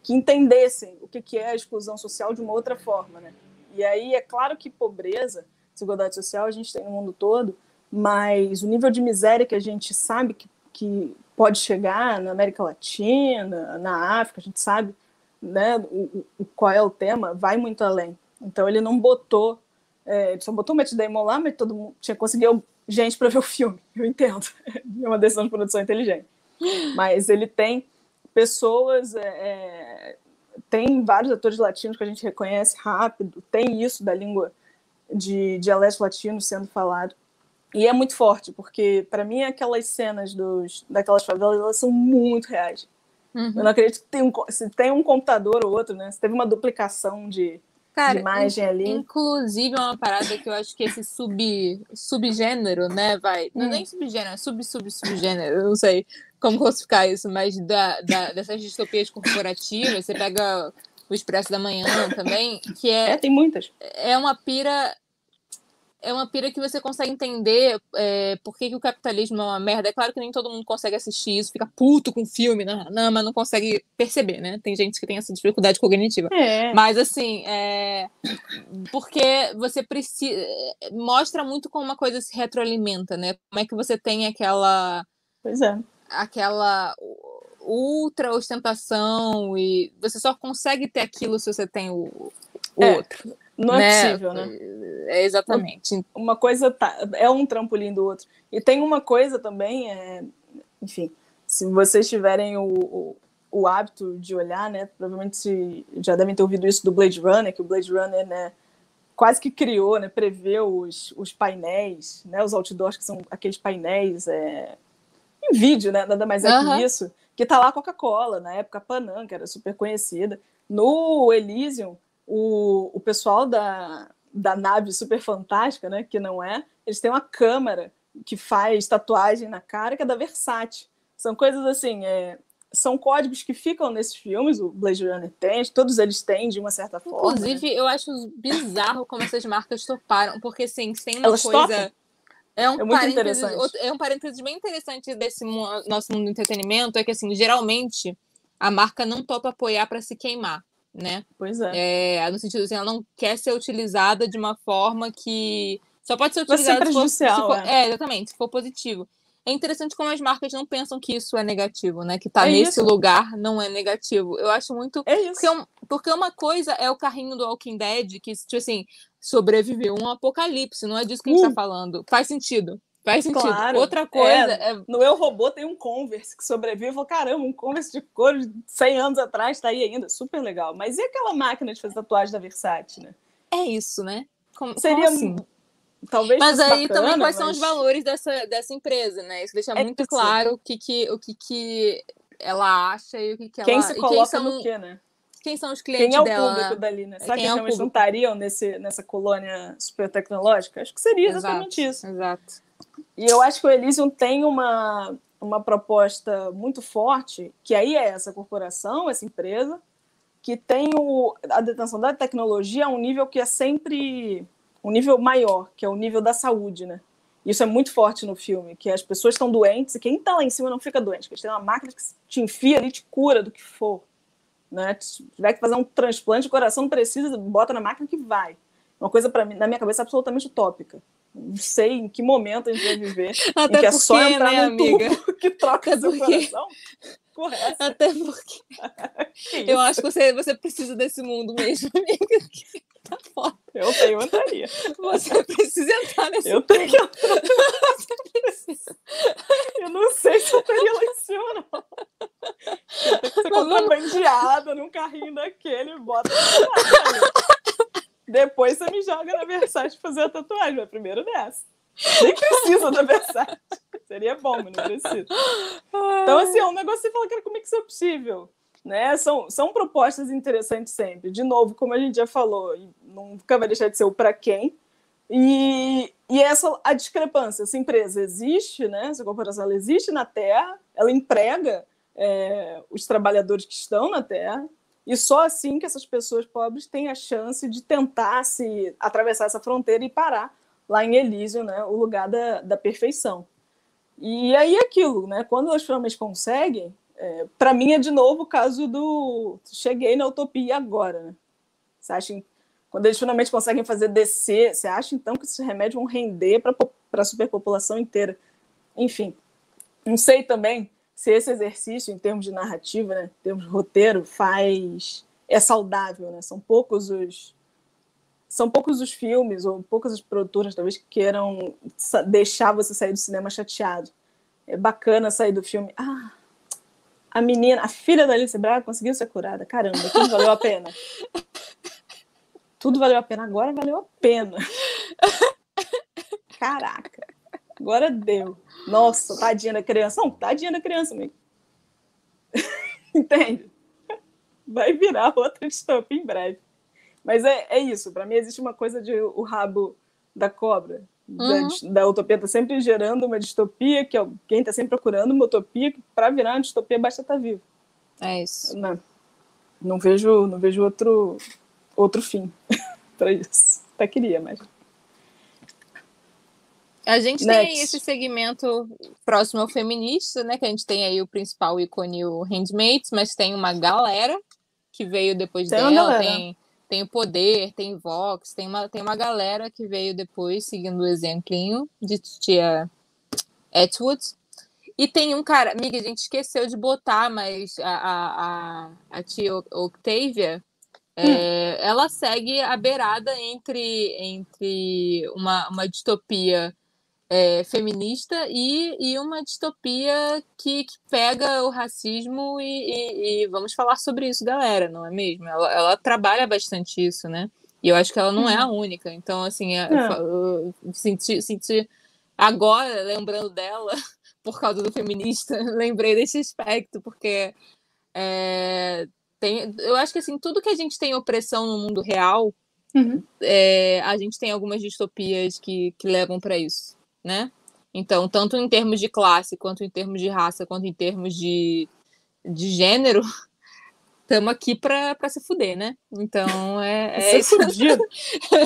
entendessem o que é a exclusão social de uma outra forma, né? E aí é claro que pobreza, desigualdade social a gente tem no mundo todo, mas o nível de miséria que a gente sabe que pode chegar na América Latina, na África, a gente sabe, né, qual é o tema, vai muito além. Então ele não botou, ele só botou o Matt Damon lá, mas todo mundo conseguiu gente para ver o filme, eu entendo. É uma decisão de produção inteligente. Mas ele tem pessoas, tem vários atores latinos que a gente reconhece rápido, tem isso da língua de dialeto latino sendo falado. E é muito forte, porque, para mim, aquelas cenas daquelas favelas, elas são muito reais. Uhum. Eu não acredito que se tem um computador ou outro, né? Se teve uma duplicação de imagem ali. Inclusive, é uma parada que eu acho que esse subgênero, né, não é nem subgênero, é subgênero, eu não sei como classificar isso, mas dessas distopias corporativas, você pega o Expresso da Manhã também, que tem muitas. É uma pira que você consegue entender por que o capitalismo é uma merda. É claro que nem todo mundo consegue assistir isso, fica puto com o filme, mas não consegue perceber, né? Tem gente que tem essa dificuldade cognitiva. Mas, assim, porque você precisa... Mostra muito como uma coisa se retroalimenta, né? Como é que você tem aquela... Pois é. Aquela ultra ostentação e você só consegue ter aquilo se você tem o outro. Não é possível, né? Exatamente. Uma coisa é um trampolim do outro. E tem uma coisa também, enfim, se vocês tiverem o hábito de olhar, né? Provavelmente já devem ter ouvido isso do Blade Runner, que o Blade Runner, né, quase que criou, né, preveu os painéis, né, os outdoors, que são aqueles painéis em vídeo, né? Nada mais que isso, que tá lá a Coca-Cola, na época a Panam, que era super conhecida. No Elysium, o pessoal da nave super fantástica, né, que não eles têm uma câmera que faz tatuagem na cara, que é da Versace. São coisas assim, são códigos que ficam nesses filmes, o Blade Runner tem, todos eles têm, de uma certa forma. Inclusive, né? Eu acho bizarro como essas marcas toparam, porque, assim, tem uma Elas coisa... Topam? É muito interessante. É um parênteses bem interessante desse nosso mundo do entretenimento, é que, assim, geralmente, a marca não topa apoiar para se queimar. né? Pois é. No sentido assim, ela não quer ser utilizada de uma forma que só pode ser Vai ser utilizada prejudicial, exatamente, se for positivo. É interessante como as marcas não pensam que isso é negativo, né? Que tá É nesse isso. lugar não é negativo. Eu acho muito. É isso. Porque uma coisa é o carrinho do Walking Dead, que, tipo assim, sobreviveu um apocalipse, não é disso que a gente tá falando. Faz sentido. Faz sentido. Claro. Outra coisa No Eu, Robô tem um Converse que sobrevive. Eu falo, caramba, um Converse de couro de 100 anos atrás tá aí ainda. Super legal. Mas e aquela máquina de fazer tatuagem da Versace, né? É isso, né? Seria... Como assim? Talvez mas aí bacana, também quais são os valores dessa empresa, né? Isso deixa muito claro o que ela acha e o que ela... Quem se coloca no quê, né? Quem são os clientes dela? Quem é o público dali, né? Será que realmente não estariam nessa colônia super tecnológica? Acho que seria exatamente isso. Exato. E eu acho que o Elysium tem uma proposta muito forte, que aí é essa corporação, essa empresa, que tem a detenção da tecnologia a um nível que é sempre um nível maior, que é o nível da saúde, né? Isso é muito forte no filme, que as pessoas estão doentes e quem está lá em cima não fica doente, porque eles têm uma máquina que te enfia ali e te cura do que for. Né? Se tiver que fazer um transplante de coração, não precisa, bota na máquina que vai. Uma coisa, para mim, na minha cabeça, absolutamente utópica. Não sei em que momento a gente vai viver. Até em que é só entrar né, num tubo que troca seu coração. Correto. Até porque eu acho que você precisa desse mundo mesmo, amiga. Tá foda. Eu entraria. Você precisa entrar nesse mundo. Tenho que entrar. Você precisa. Eu não sei se eu teria lá em cima, não. Eu tenho que ser contrabandeada num carrinho daquele e bota depois você me joga na Versace fazer a tatuagem, mas primeiro dessa. Nem precisa da Versace. Seria bom, mas não precisa. Então, assim, é um negócio que você fala, cara, como é que isso é possível? Né? São propostas interessantes sempre. De novo, como a gente já falou, nunca vai deixar de ser o para quem. E a discrepância. Essa empresa existe, né? Essa corporação ela existe na Terra, ela emprega os trabalhadores que estão na Terra, e só assim que essas pessoas pobres têm a chance de tentar se atravessar essa fronteira e parar lá em Elysium, né? O lugar da perfeição. E aí aquilo, né? Quando elas finalmente conseguem, para mim é de novo o caso do cheguei na utopia agora, né? Você acha, quando eles finalmente conseguem fazer descer, você acha então que esses remédios vão render para a superpopulação inteira? Enfim, não sei também se esse exercício, em termos de narrativa, né, em termos de roteiro, é saudável, né? São poucos os filmes, ou poucas as produtoras, talvez, que queiram deixar você sair do cinema chateado. É bacana sair do filme. A menina, a filha da Alice Braga conseguiu ser curada. Caramba, tudo valeu a pena. Tudo valeu a pena. Agora valeu a pena. Caraca. Agora deu. Nossa, tadinha da criança. Não, tadinha da criança, amigo. Entende? Vai virar outra distopia em breve. Mas é isso. Para mim existe uma coisa de o rabo da cobra. Da utopia está sempre gerando uma distopia, que alguém está sempre procurando uma utopia, que para virar uma distopia basta estar vivo. É isso. Não vejo outro fim para isso. Até queria, mas... A gente tem aí esse segmento próximo ao feminista, né? Que a gente tem aí o principal ícone, o Handmaids, mas tem uma galera que veio depois dela, tem o Poder, tem Vox, tem uma galera que veio depois, seguindo o exemplinho de tia Atwood. E tem um cara, amiga, a gente esqueceu de botar, mas a tia Octavia, ela segue a beirada entre uma distopia feminista e uma distopia que pega o racismo e vamos falar sobre isso, galera, não é mesmo? Ela trabalha bastante isso, né? E eu acho que ela não é a única. Então, assim, eu senti agora, lembrando dela, por causa do feminista, lembrei desse aspecto, porque eu acho que, assim, tudo que a gente tem opressão no mundo real, a gente tem algumas distopias que levam para isso, né? Então, tanto em termos de classe, quanto em termos de raça, quanto em termos de gênero, estamos aqui para se fuder, né? Então, isso. Fudido.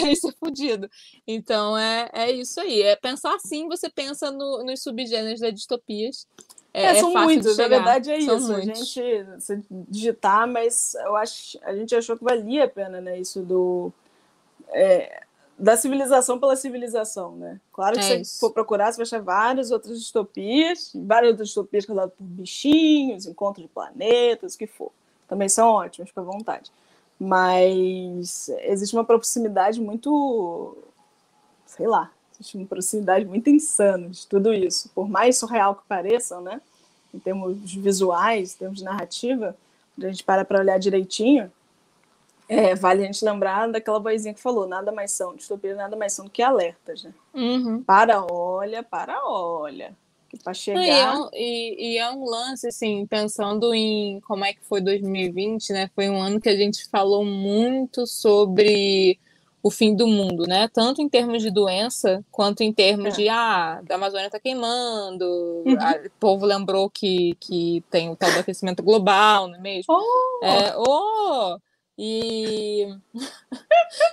Isso é fudido. Então, é isso aí. É pensar assim, você pensa nos subgêneros das distopias. São fácil muitos, de chegar. Na verdade é São isso. Muitos. A gente se digitar, mas a gente achou que valia a pena, né? Isso da civilização pela civilização, né? Claro que se você for procurar, você vai achar várias outras distopias causadas por bichinhos, encontro de planetas, o que for. Também são ótimas, para vontade. Mas existe uma proximidade muito, sei lá, existe uma proximidade muito insana de tudo isso. Por mais surreal que pareçam, né? Em termos visuais, em termos de narrativa, quando a gente para olhar direitinho, vale a gente lembrar daquela vozinha que falou, distopia nada mais são do que alertas, né? Uhum. Para, olha, que para chegar... E é um lance, assim, pensando em como é que foi 2020, né? Foi um ano que a gente falou muito sobre o fim do mundo, né? Tanto em termos de doença, quanto em termos da Amazônia tá queimando, o povo lembrou que tem o tal do aquecimento global, não é mesmo? E...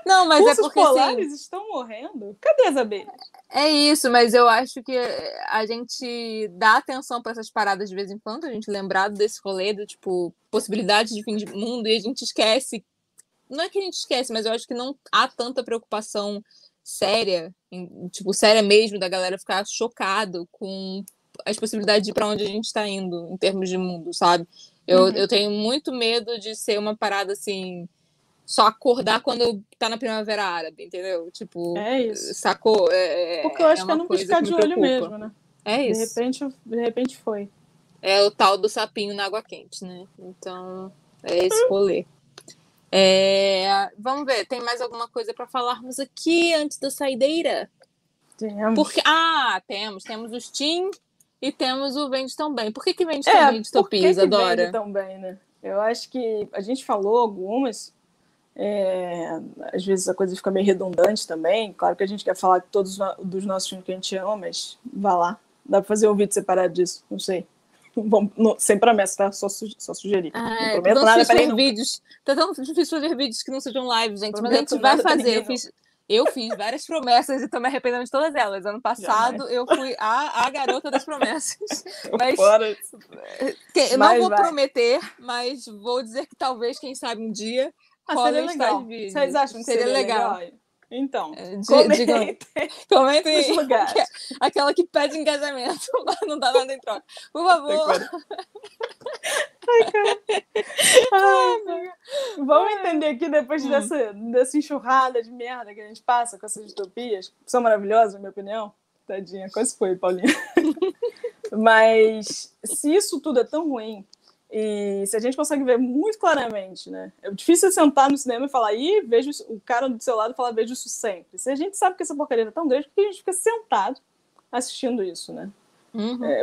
Não, mas Ursos porque polares assim, estão morrendo? Cadê as abelhas? É isso, mas eu acho que a gente dá atenção para essas paradas de vez em quando, a gente lembrado desse rolê do tipo, possibilidade de fim de mundo, e a gente esquece. Não é que a gente esquece, mas eu acho que não há tanta preocupação séria, tipo, séria mesmo, da galera ficar chocado com as possibilidades de para onde a gente está indo em termos de mundo, sabe? Eu tenho muito medo de ser uma parada assim, só acordar quando tá na primavera árabe, entendeu? Tipo, sacou? Porque eu acho que é uma não coisa piscar que de me olho preocupa. mesmo, né? É isso. De repente foi. É o tal do sapinho na água quente, né? Então, é esse rolê. Vamos ver, tem mais alguma coisa para falarmos aqui antes da saideira? Temos. Temos o Steam e temos o Vende Tão Bem. Por que vende tão bem distopias, Adora? Vende tão bem, né? Eu acho que a gente falou algumas, às vezes a coisa fica meio redundante também. Claro que a gente quer falar de todos dos nossos filmes que a gente ama, mas vá lá. Dá para fazer um vídeo separado disso, não sei. Sem promessa, tá? Só sugerir. Não prometo nada para ninguém. Tá tão difícil fazer vídeos que não sejam live, gente. Mas a gente vai fazer. Eu fiz várias promessas e tô me arrependendo de todas elas. Ano passado eu fui a garota das promessas. Mas eu não vou prometer, mas vou dizer que talvez, quem sabe, um dia seria legal. Vocês acham que seria legal? Então, comentem aquela que pede engajamento, mas não dá nada em troca. Por favor. Vamos entender aqui, depois dessa enxurrada de merda que a gente passa com essas distopias, que são maravilhosas, na minha opinião. Tadinha, quase foi, Paulinha. Mas se isso tudo é tão ruim, e se a gente consegue ver muito claramente, né? É difícil sentar no cinema e falar, vejo o cara do seu lado e falar, vejo isso sempre. Se a gente sabe que essa porcaria é tão grande, por que a gente fica sentado assistindo isso, né?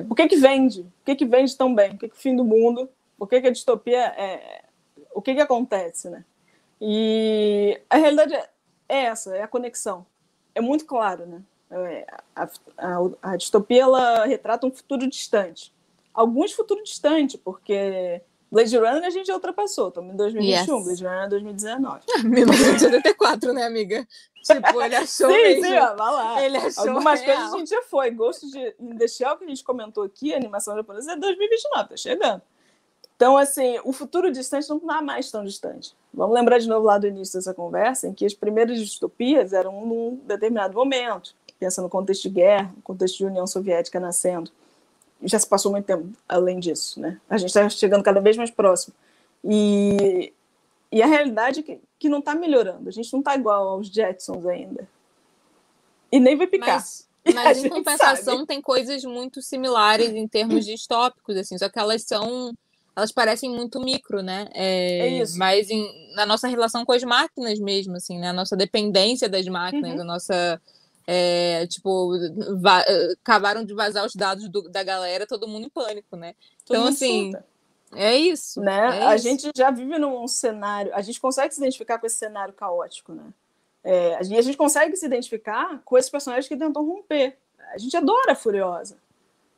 Por que vende? Por que vende tão bem? Por que fim do mundo? Por que a distopia o que acontece, né? E a realidade é essa, é a conexão. É muito claro, né? A distopia, ela retrata um futuro distante. Alguns futuros distantes, porque Blade Runner a gente já ultrapassou. Estamos em 2021, Blade Runner é 2019. 1984, né, amiga? Tipo, ele achou mesmo. Sim, vai lá. Ele achou algumas coisas a gente já foi. Ghost in the Shell, que a gente comentou aqui, a animação japonesa, é 2029, tá chegando. Então, assim, o futuro distante não está mais tão distante. Vamos lembrar de novo lá do início dessa conversa, em que as primeiras distopias eram num determinado momento, pensando no contexto de guerra, no contexto de União Soviética nascendo. Já se passou muito tempo além disso, né? A gente está chegando cada vez mais próximo. E a realidade é que não está melhorando. A gente não está igual aos Jetsons ainda. E nem vai picar. Mas em compensação, tem coisas muito similares em termos distópicos, assim, só que elas parecem muito micro, né? É isso. Mas na nossa relação com as máquinas mesmo, assim, né? A nossa dependência das máquinas, a nossa... acabaram de vazar os dados da galera, todo mundo em pânico, né? Então, assim, é isso. Né? A gente já vive num cenário, a gente consegue se identificar com esse cenário caótico, né? A gente consegue se identificar com esses personagens que tentam romper. A gente adora a Furiosa.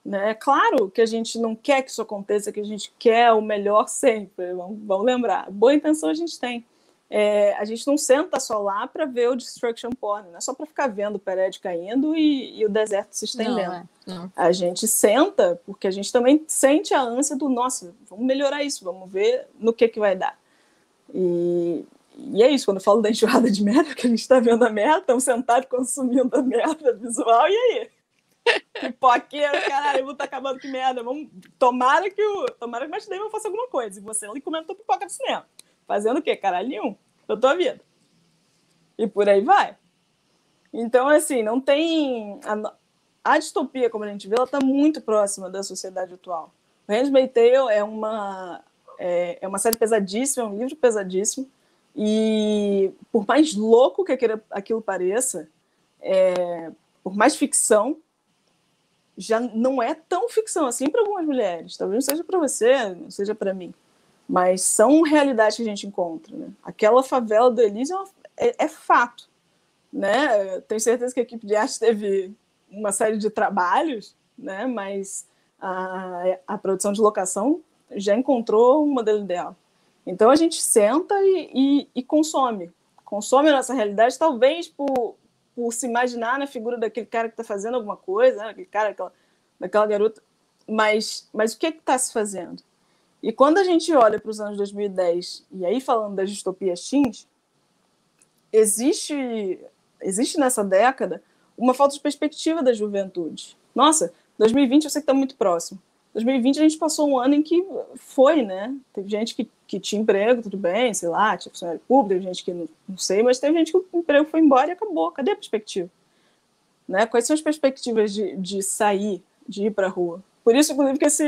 Né? É claro que a gente não quer que isso aconteça, que a gente quer o melhor sempre, vamos lembrar. Boa intenção a gente tem. a gente não senta só lá para ver o destruction porn, não é só para ficar vendo o prédio caindo e o deserto se estendendo. Não. A gente senta porque a gente também sente a ânsia do, nossa, vamos melhorar isso, vamos ver no que vai dar. E é isso, quando eu falo da enxurrada de merda, que a gente está vendo a merda, estamos sentados consumindo a merda visual, e aí? Pipoqueiro, caralho, eu vou estar acabando com merda. Tomara que o Matt Damon faça alguma coisa. E você ali comendo tua pipoca no cinema. Fazendo o quê? Caralho nenhum. Da tua vida. E por aí vai. Então, assim, não tem... A distopia, como a gente vê, ela está muito próxima da sociedade atual. O Handmaid's Tale é uma série pesadíssima, é um livro pesadíssimo. E por mais louco que aquilo pareça, por mais ficção, já não é tão ficção assim para algumas mulheres. Talvez não seja para você, não seja para mim. Mas são realidades que a gente encontra. Né? Aquela favela do Elise é fato. Né? Eu tenho certeza que a equipe de arte teve uma série de trabalhos, né? Mas a produção de locação já encontrou um modelo ideal. Então a gente senta e consome. Consome a nossa realidade, talvez por se imaginar na figura daquele cara que está fazendo alguma coisa, né? Aquele cara, daquela garota. Mas o que está se fazendo? E quando a gente olha para os anos 2010, e aí falando das distopias teens, existe nessa década uma falta de perspectiva da juventude. Nossa, 2020 eu sei que está muito próximo. 2020 a gente passou um ano em que foi, né? Teve gente que tinha emprego, tudo bem, sei lá, tinha funcionário público, teve gente que não sei, mas teve gente que o emprego foi embora e acabou. Cadê a perspectiva? Né? Quais são as perspectivas de sair, de ir para a rua? Por isso, inclusive, que essa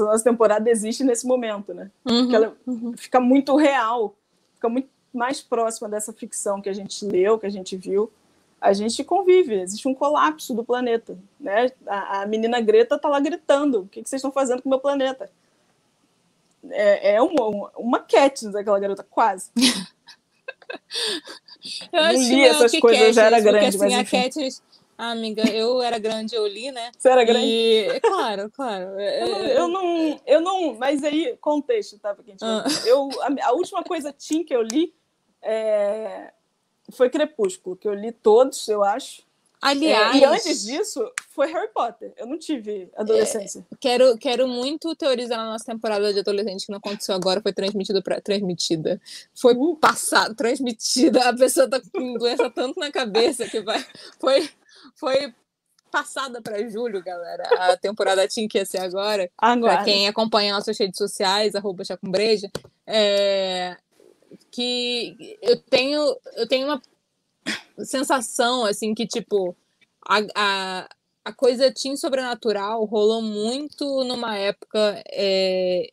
nossa temporada existe nesse momento, né? Porque ela fica muito real, fica muito mais próxima dessa ficção que a gente leu, que a gente viu. A gente convive, existe um colapso do planeta. Né? A menina Greta está lá gritando, o que vocês estão fazendo com o meu planeta? É uma Katniss, aquela garota, quase. Eu não li essas coisas, eu já era grande, porque, assim, mas enfim. A Katniss, amiga, eu era grande, eu li, né? Você era grande? E, claro. Eu não, mas aí, contexto, tá? Pra quem a última coisa teen que eu li foi Crepúsculo, que eu li todos, eu acho. Aliás... e antes disso, foi Harry Potter. Eu não tive adolescência. Quero muito teorizar na nossa temporada de adolescente, que não aconteceu agora, foi transmitida. Foi passado, transmitida. A pessoa tá com doença tanto na cabeça que foi passada para julho, galera. A temporada tinha que ser agora. Para quem acompanha nossas redes sociais, @chacumbreja, que eu tenho uma sensação, assim, que, tipo, a coisa teen sobrenatural rolou muito numa época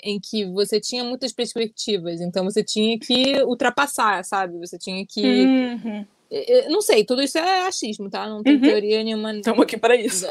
em que você tinha muitas perspectivas, então você tinha que ultrapassar, sabe? Você tinha que... Não sei, tudo isso é achismo, tá? Não tem teoria nenhuma. Estamos aqui para isso.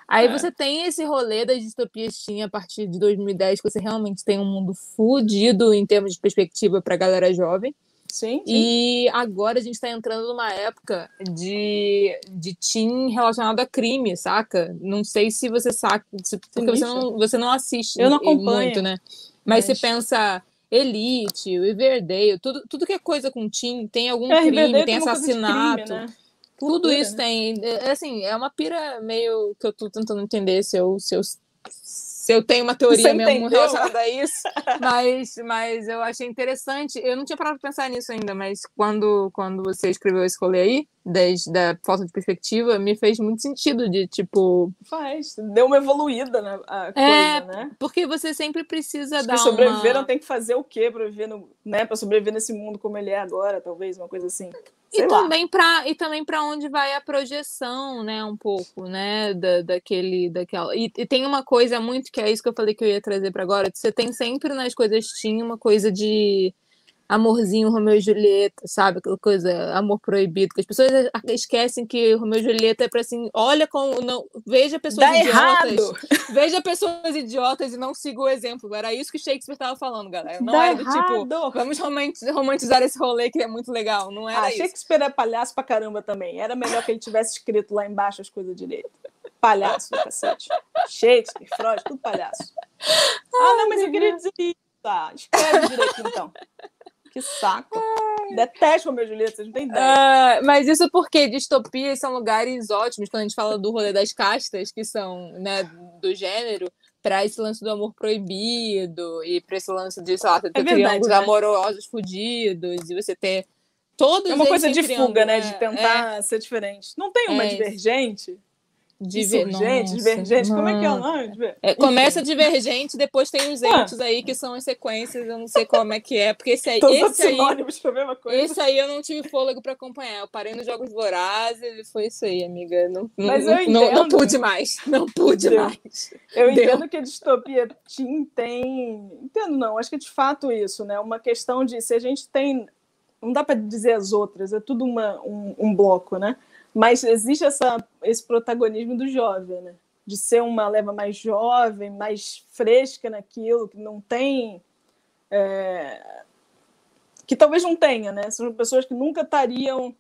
Aí você tem esse rolê das distopias teen a partir de 2010, que você realmente tem um mundo fudido em termos de perspectiva pra galera jovem. Sim. E agora a gente tá entrando numa época de teen relacionado a crime, saca? Não sei se você saca, porque você não assiste. Eu não acompanho muito, né? Mas você pensa Elite, Riverdale, tudo que é coisa com teen, tem algum crime, tem assassinato. Crime, né? Tudo isso tem. Assim, é uma pira meio que eu tô tentando entender se eu tenho uma teoria mesmo relacionada a isso, mas eu achei interessante. Eu não tinha parado pra pensar nisso ainda, mas quando você escreveu esse rolê aí, da falta de perspectiva, me fez muito sentido de, tipo... Deu uma evoluída a coisa, né? Porque você sempre precisa dar sobreviver não tem que fazer o quê pra viver pra sobreviver nesse mundo como ele é agora, talvez, uma coisa assim. E também para onde vai a projeção, né, um pouco, né, daquela... E tem uma coisa muito, que é isso que eu falei que eu ia trazer para agora, que você tem sempre nas coisas teen uma coisa de amorzinho, Romeu e Julieta, sabe? Aquela coisa, amor proibido, que as pessoas esquecem que Romeu e Julieta é pra, assim, olha como... Não, veja pessoas veja pessoas idiotas e não siga o exemplo. Era isso que Shakespeare tava falando, galera. Não era do tipo, vamos romantizar esse rolê que é muito legal. Não era isso. Shakespeare é palhaço pra caramba também. Era melhor que ele tivesse escrito lá embaixo as coisas direito. Palhaço, cacete. Shakespeare, Freud, tudo palhaço. Não, mas eu queria dizer isso. Tá, escreve direito, então. Que saco. Detesto Romeu e Julieta, vocês não têm ideia. Mas isso porque distopias são lugares ótimos, quando a gente fala do rolê das castas, que são, né, do gênero, para esse lance do amor proibido e para esse lance de, sei lá, ter triângulos amorosos fudidos e você ter todos. É uma coisa de fuga, né? De tentar ser diferente. Não tem uma Divergente? Divergente, como é que é o nome? Começa Divergente, depois tem os entes aí que são as sequências, eu não sei como é que é, porque esse aí, esse aí eu não tive fôlego para acompanhar, eu parei nos Jogos Vorazes e foi isso aí, amiga, não pude mais, eu entendo que a distopia tem, entendo não, acho que é de fato isso, né, uma questão de se a gente tem, não dá para dizer as outras, é tudo um bloco, né? Mas existe esse protagonismo do jovem, né? De ser uma leva mais jovem, mais fresca naquilo, que não tem... que talvez não tenha, né? São pessoas que nunca estariam...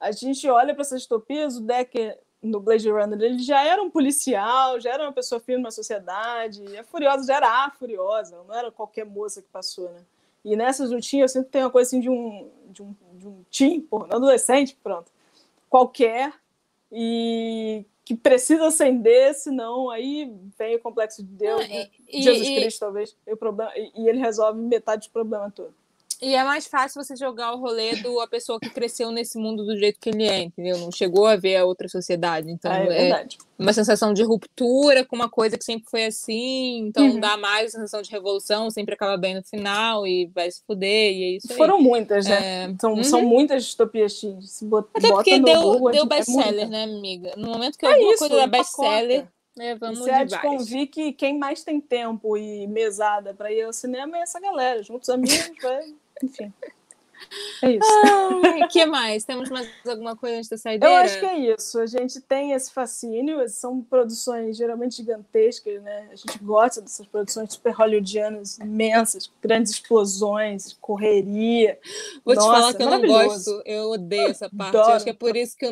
A gente olha para essas distopias, o Decker, no Blade Runner, ele já era um policial, já era uma pessoa firme na sociedade, e a Furiosa já era a Furiosa, não era qualquer moça que passou, né? E nessas lutinhas eu sempre tenho uma coisa assim de um teen, um adolescente, pronto, qualquer, e que precisa acender, senão aí vem o complexo de Deus, né? Jesus Cristo, talvez, e ele resolve metade do problema todo. E é mais fácil você jogar o rolê a pessoa que cresceu nesse mundo do jeito que ele é, entendeu? Não chegou a ver a outra sociedade. Então, é uma sensação de ruptura com uma coisa que sempre foi assim. Então, dá mais a sensação de revolução, sempre acaba bem no final e vai se fuder, e é isso aí. Foram muitas, né? São muitas distopias. Até porque deu best-seller, né, amiga? No momento que alguma coisa dá best-seller... vamos você há de convir que quem mais tem tempo e mesada para ir ao cinema é essa galera, juntos amigos, enfim. É isso. O que mais? Temos mais alguma coisa antes da saideira? Eu acho que é isso. A gente tem esse fascínio, são produções geralmente gigantescas, né? A gente gosta dessas produções super hollywoodianas, imensas, grandes explosões, correria. Vou te falar que eu não gosto, eu odeio essa parte. Eu acho que é por isso que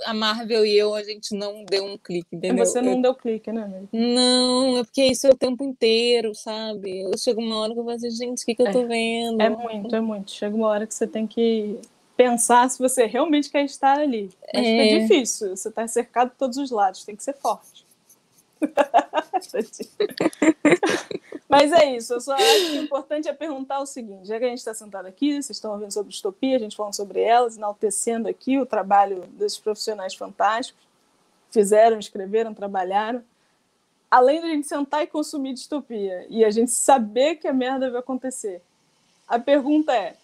a Marvel e a gente não deu um clique, entendeu? Você não deu clique, né, amiga? Não, é porque isso é o tempo inteiro, sabe? Eu chego uma hora que eu vou dizer, gente, o que eu tô vendo? É muito. Chega uma hora que você tem que pensar se você realmente quer estar ali. Mas fica difícil, você tá cercado de todos os lados, tem que ser forte. Mas é isso, eu só acho que o importante é perguntar o seguinte, já que a gente está sentado aqui, vocês estão ouvindo sobre distopia, a gente falando sobre elas, enaltecendo aqui o trabalho desses profissionais fantásticos, fizeram, escreveram, trabalharam, além de a gente sentar e consumir distopia, e a gente saber que a merda vai acontecer, a pergunta é,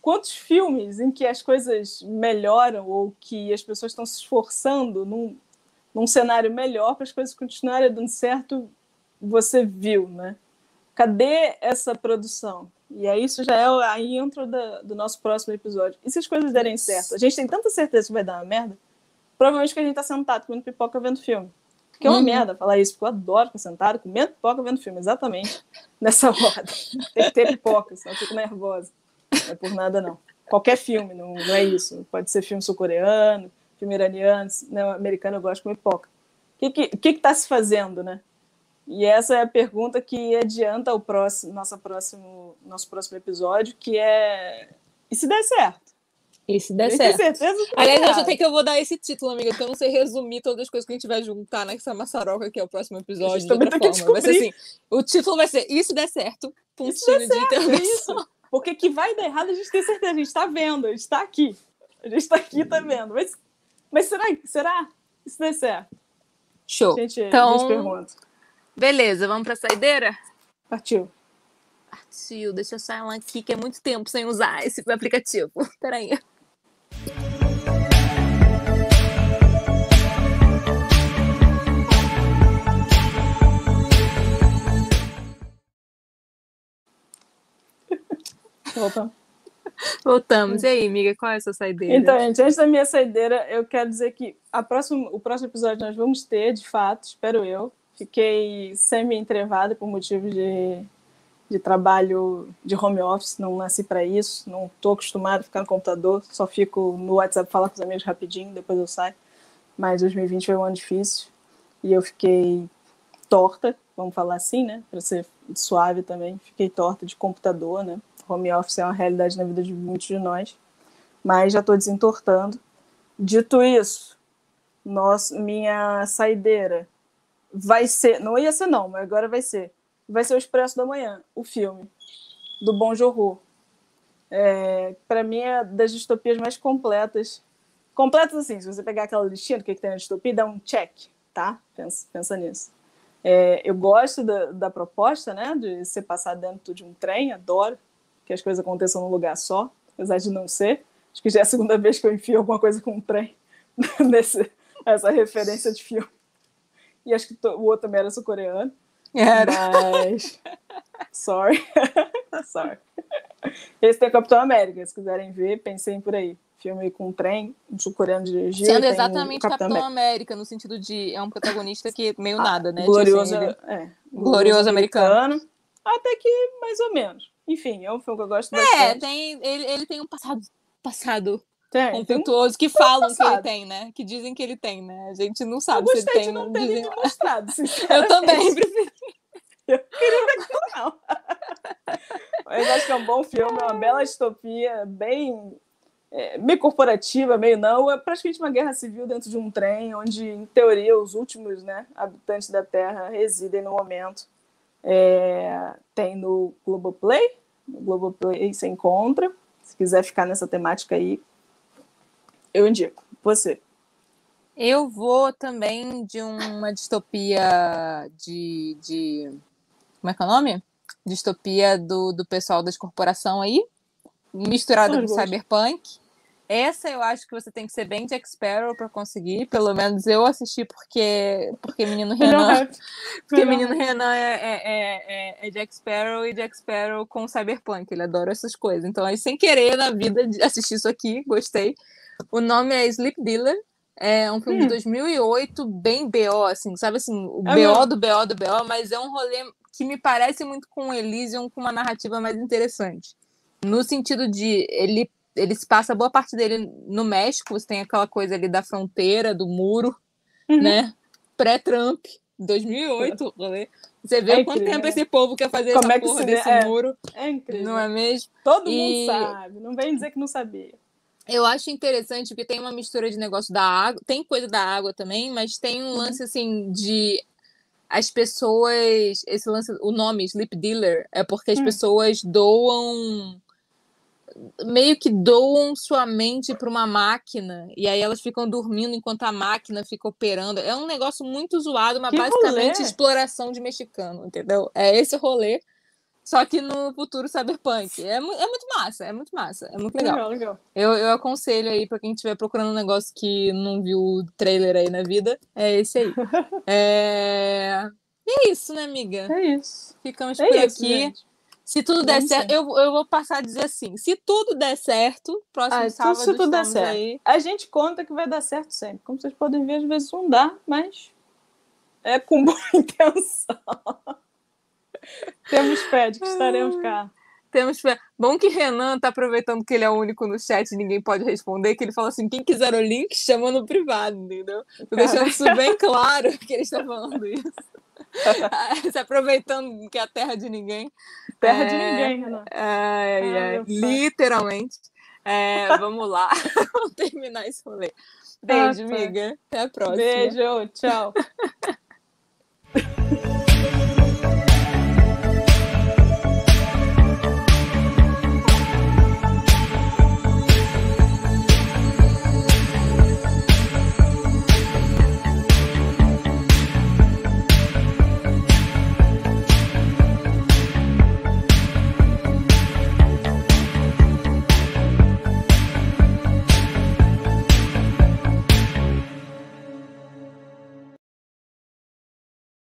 quantos filmes em que as coisas melhoram ou que as pessoas estão se esforçando num cenário melhor para as coisas continuarem dando certo, você viu, né? Cadê essa produção? E aí isso já é a intro do nosso próximo episódio. E se as coisas derem certo? A gente tem tanta certeza que vai dar uma merda, provavelmente que a gente tá sentado comendo pipoca vendo filme. Que é uma merda falar isso, porque eu adoro ficar sentado comendo pipoca vendo filme, exatamente nessa hora. Tem que ter pipoca, senão eu fico nervosa. Não é por nada, não. Qualquer filme, não é isso. Pode ser filme sul-coreano, filme iraniano, não, americano, eu gosto de comer pipoca. O que está se fazendo, né? E essa é a pergunta que adianta nosso próximo episódio, que é... E se der certo? E se der certo? Certeza que aliás, eu acho que eu vou dar esse título, amiga, porque eu não sei resumir todas as coisas que a gente vai juntar nessa maçaroca que é o próximo episódio de outra forma. Vai ser assim, o título vai ser E se der certo? Pontinho de interrogação. Porque que vai dar errado a gente tem certeza, a gente está vendo, a gente está aqui. A gente está aqui, tá vendo. Mas será? E se der certo? Show. Então, a gente pergunta. Beleza, vamos pra saideira? Partiu. Deixa eu sair aqui, que é muito tempo sem usar esse aplicativo. Peraí. Voltamos. E aí, amiga, qual é a sua saideira? Então, gente, antes da minha saideira, eu quero dizer que o próximo episódio nós vamos ter, de fato, espero eu. Fiquei semi-entrevada por motivo de trabalho de home office, não nasci para isso, não estou acostumada a ficar no computador, só fico no WhatsApp falar com os amigos rapidinho, depois eu saio. Mas 2020 foi um ano difícil e eu fiquei torta, vamos falar assim, né, para ser suave também. Fiquei torta de computador, né? Home office é uma realidade na vida de muitos de nós. Mas já estou desentortando. Dito isso, minha saideira vai ser... Não ia ser não, mas agora vai ser. Vai ser o Expresso da Manhã, o filme do Bong Joon-ho. Para mim, é das distopias mais completas. Completas assim, se você pegar aquela listinha do que tem na distopia, dá um check, tá? Pensa nisso. Eu gosto da proposta, né, de ser passado dentro de um trem, adoro que as coisas aconteçam num lugar só, apesar de não ser. Acho que já é a segunda vez que eu enfio alguma coisa com um trem essa referência de filme. E acho que o outro também era sul-coreano. Mas... Sorry. Esse tem Capitão América, se quiserem ver, pensem por aí. Filme com um trem, um sul-coreano dirigiu. Sendo exatamente Capitão América, no sentido de é um protagonista que meio nada, né? Glorioso, glorioso americano. Até que mais ou menos. Enfim, é um filme que eu gosto bastante. Ele tem um passado conflituoso que falam que ele tem, né? Que dizem que ele tem, né? A gente não sabe se ele tem. Eu gostei de não ter me mostrado, Eu também prefiro. Eu queria ver aquilo, não. Mas acho que é um bom filme, é uma bela distopia, bem... meio corporativa, meio não. É praticamente uma guerra civil dentro de um trem, onde, em teoria, os últimos, né, habitantes da Terra residem no momento. Tem no Globoplay. No Globoplay você encontra. Se quiser ficar nessa temática aí, eu indico. Você. Eu vou também de uma distopia de... Como é que é o nome? Distopia do pessoal das corporações aí, misturada com cyberpunk. Essa eu acho que você tem que ser bem Jack Sparrow para conseguir. Pelo menos eu assisti porque Menino Renan. Porque Menino Renan é Jack Sparrow e Jack Sparrow com cyberpunk. Ele adora essas coisas. Então, aí, sem querer na vida, assisti isso aqui, gostei. O nome é Sleep Dealer. É um filme de 2008, bem BO, assim, sabe assim, o BO do BO, mas é um rolê que me parece muito com o Elysium, com uma narrativa mais interessante. No sentido de, ele se passa boa parte dele no México, você tem aquela coisa ali da fronteira, do muro, né? Pré-Trump, 2008, rolê. Você vê quanto tempo esse povo quer fazer essa porra desse muro. É incrível. Não é mesmo? Todo mundo sabe, não vem dizer que não sabia. Eu acho interessante porque tem uma mistura de negócio da água, tem coisa da água também, mas tem um lance assim de as pessoas, esse lance, o nome Sleep Dealer é porque as pessoas meio que doam sua mente para uma máquina e aí elas ficam dormindo enquanto a máquina fica operando. É um negócio muito zoado, mas basicamente exploração de mexicano, entendeu? É esse rolê. Só que no futuro cyberpunk. É muito massa, é muito legal. Legal. Eu aconselho aí pra quem estiver procurando um negócio que não viu o trailer aí na vida, é esse aí. É isso, né, amiga? É isso. Ficamos por aqui. Gente. Se tudo der certo, eu vou passar a dizer assim, se tudo der certo, próximo sábado se tudo der certo. Aí. A gente conta que vai dar certo sempre. Como vocês podem ver, às vezes não dá, mas é com boa intenção. Temos fé de que estaremos cá. Temos fé. Bom que Renan tá aproveitando que ele é o único no chat e ninguém pode responder, que ele fala assim, quem quiser o link, chama no privado, entendeu? Tô deixando isso bem claro que ele está falando isso. Se aproveitando que é a terra de ninguém. Terra de ninguém, Renan. Literalmente. Vamos lá. Vamos terminar esse rolê. Beijo, amiga. Até a próxima. Beijo, tchau.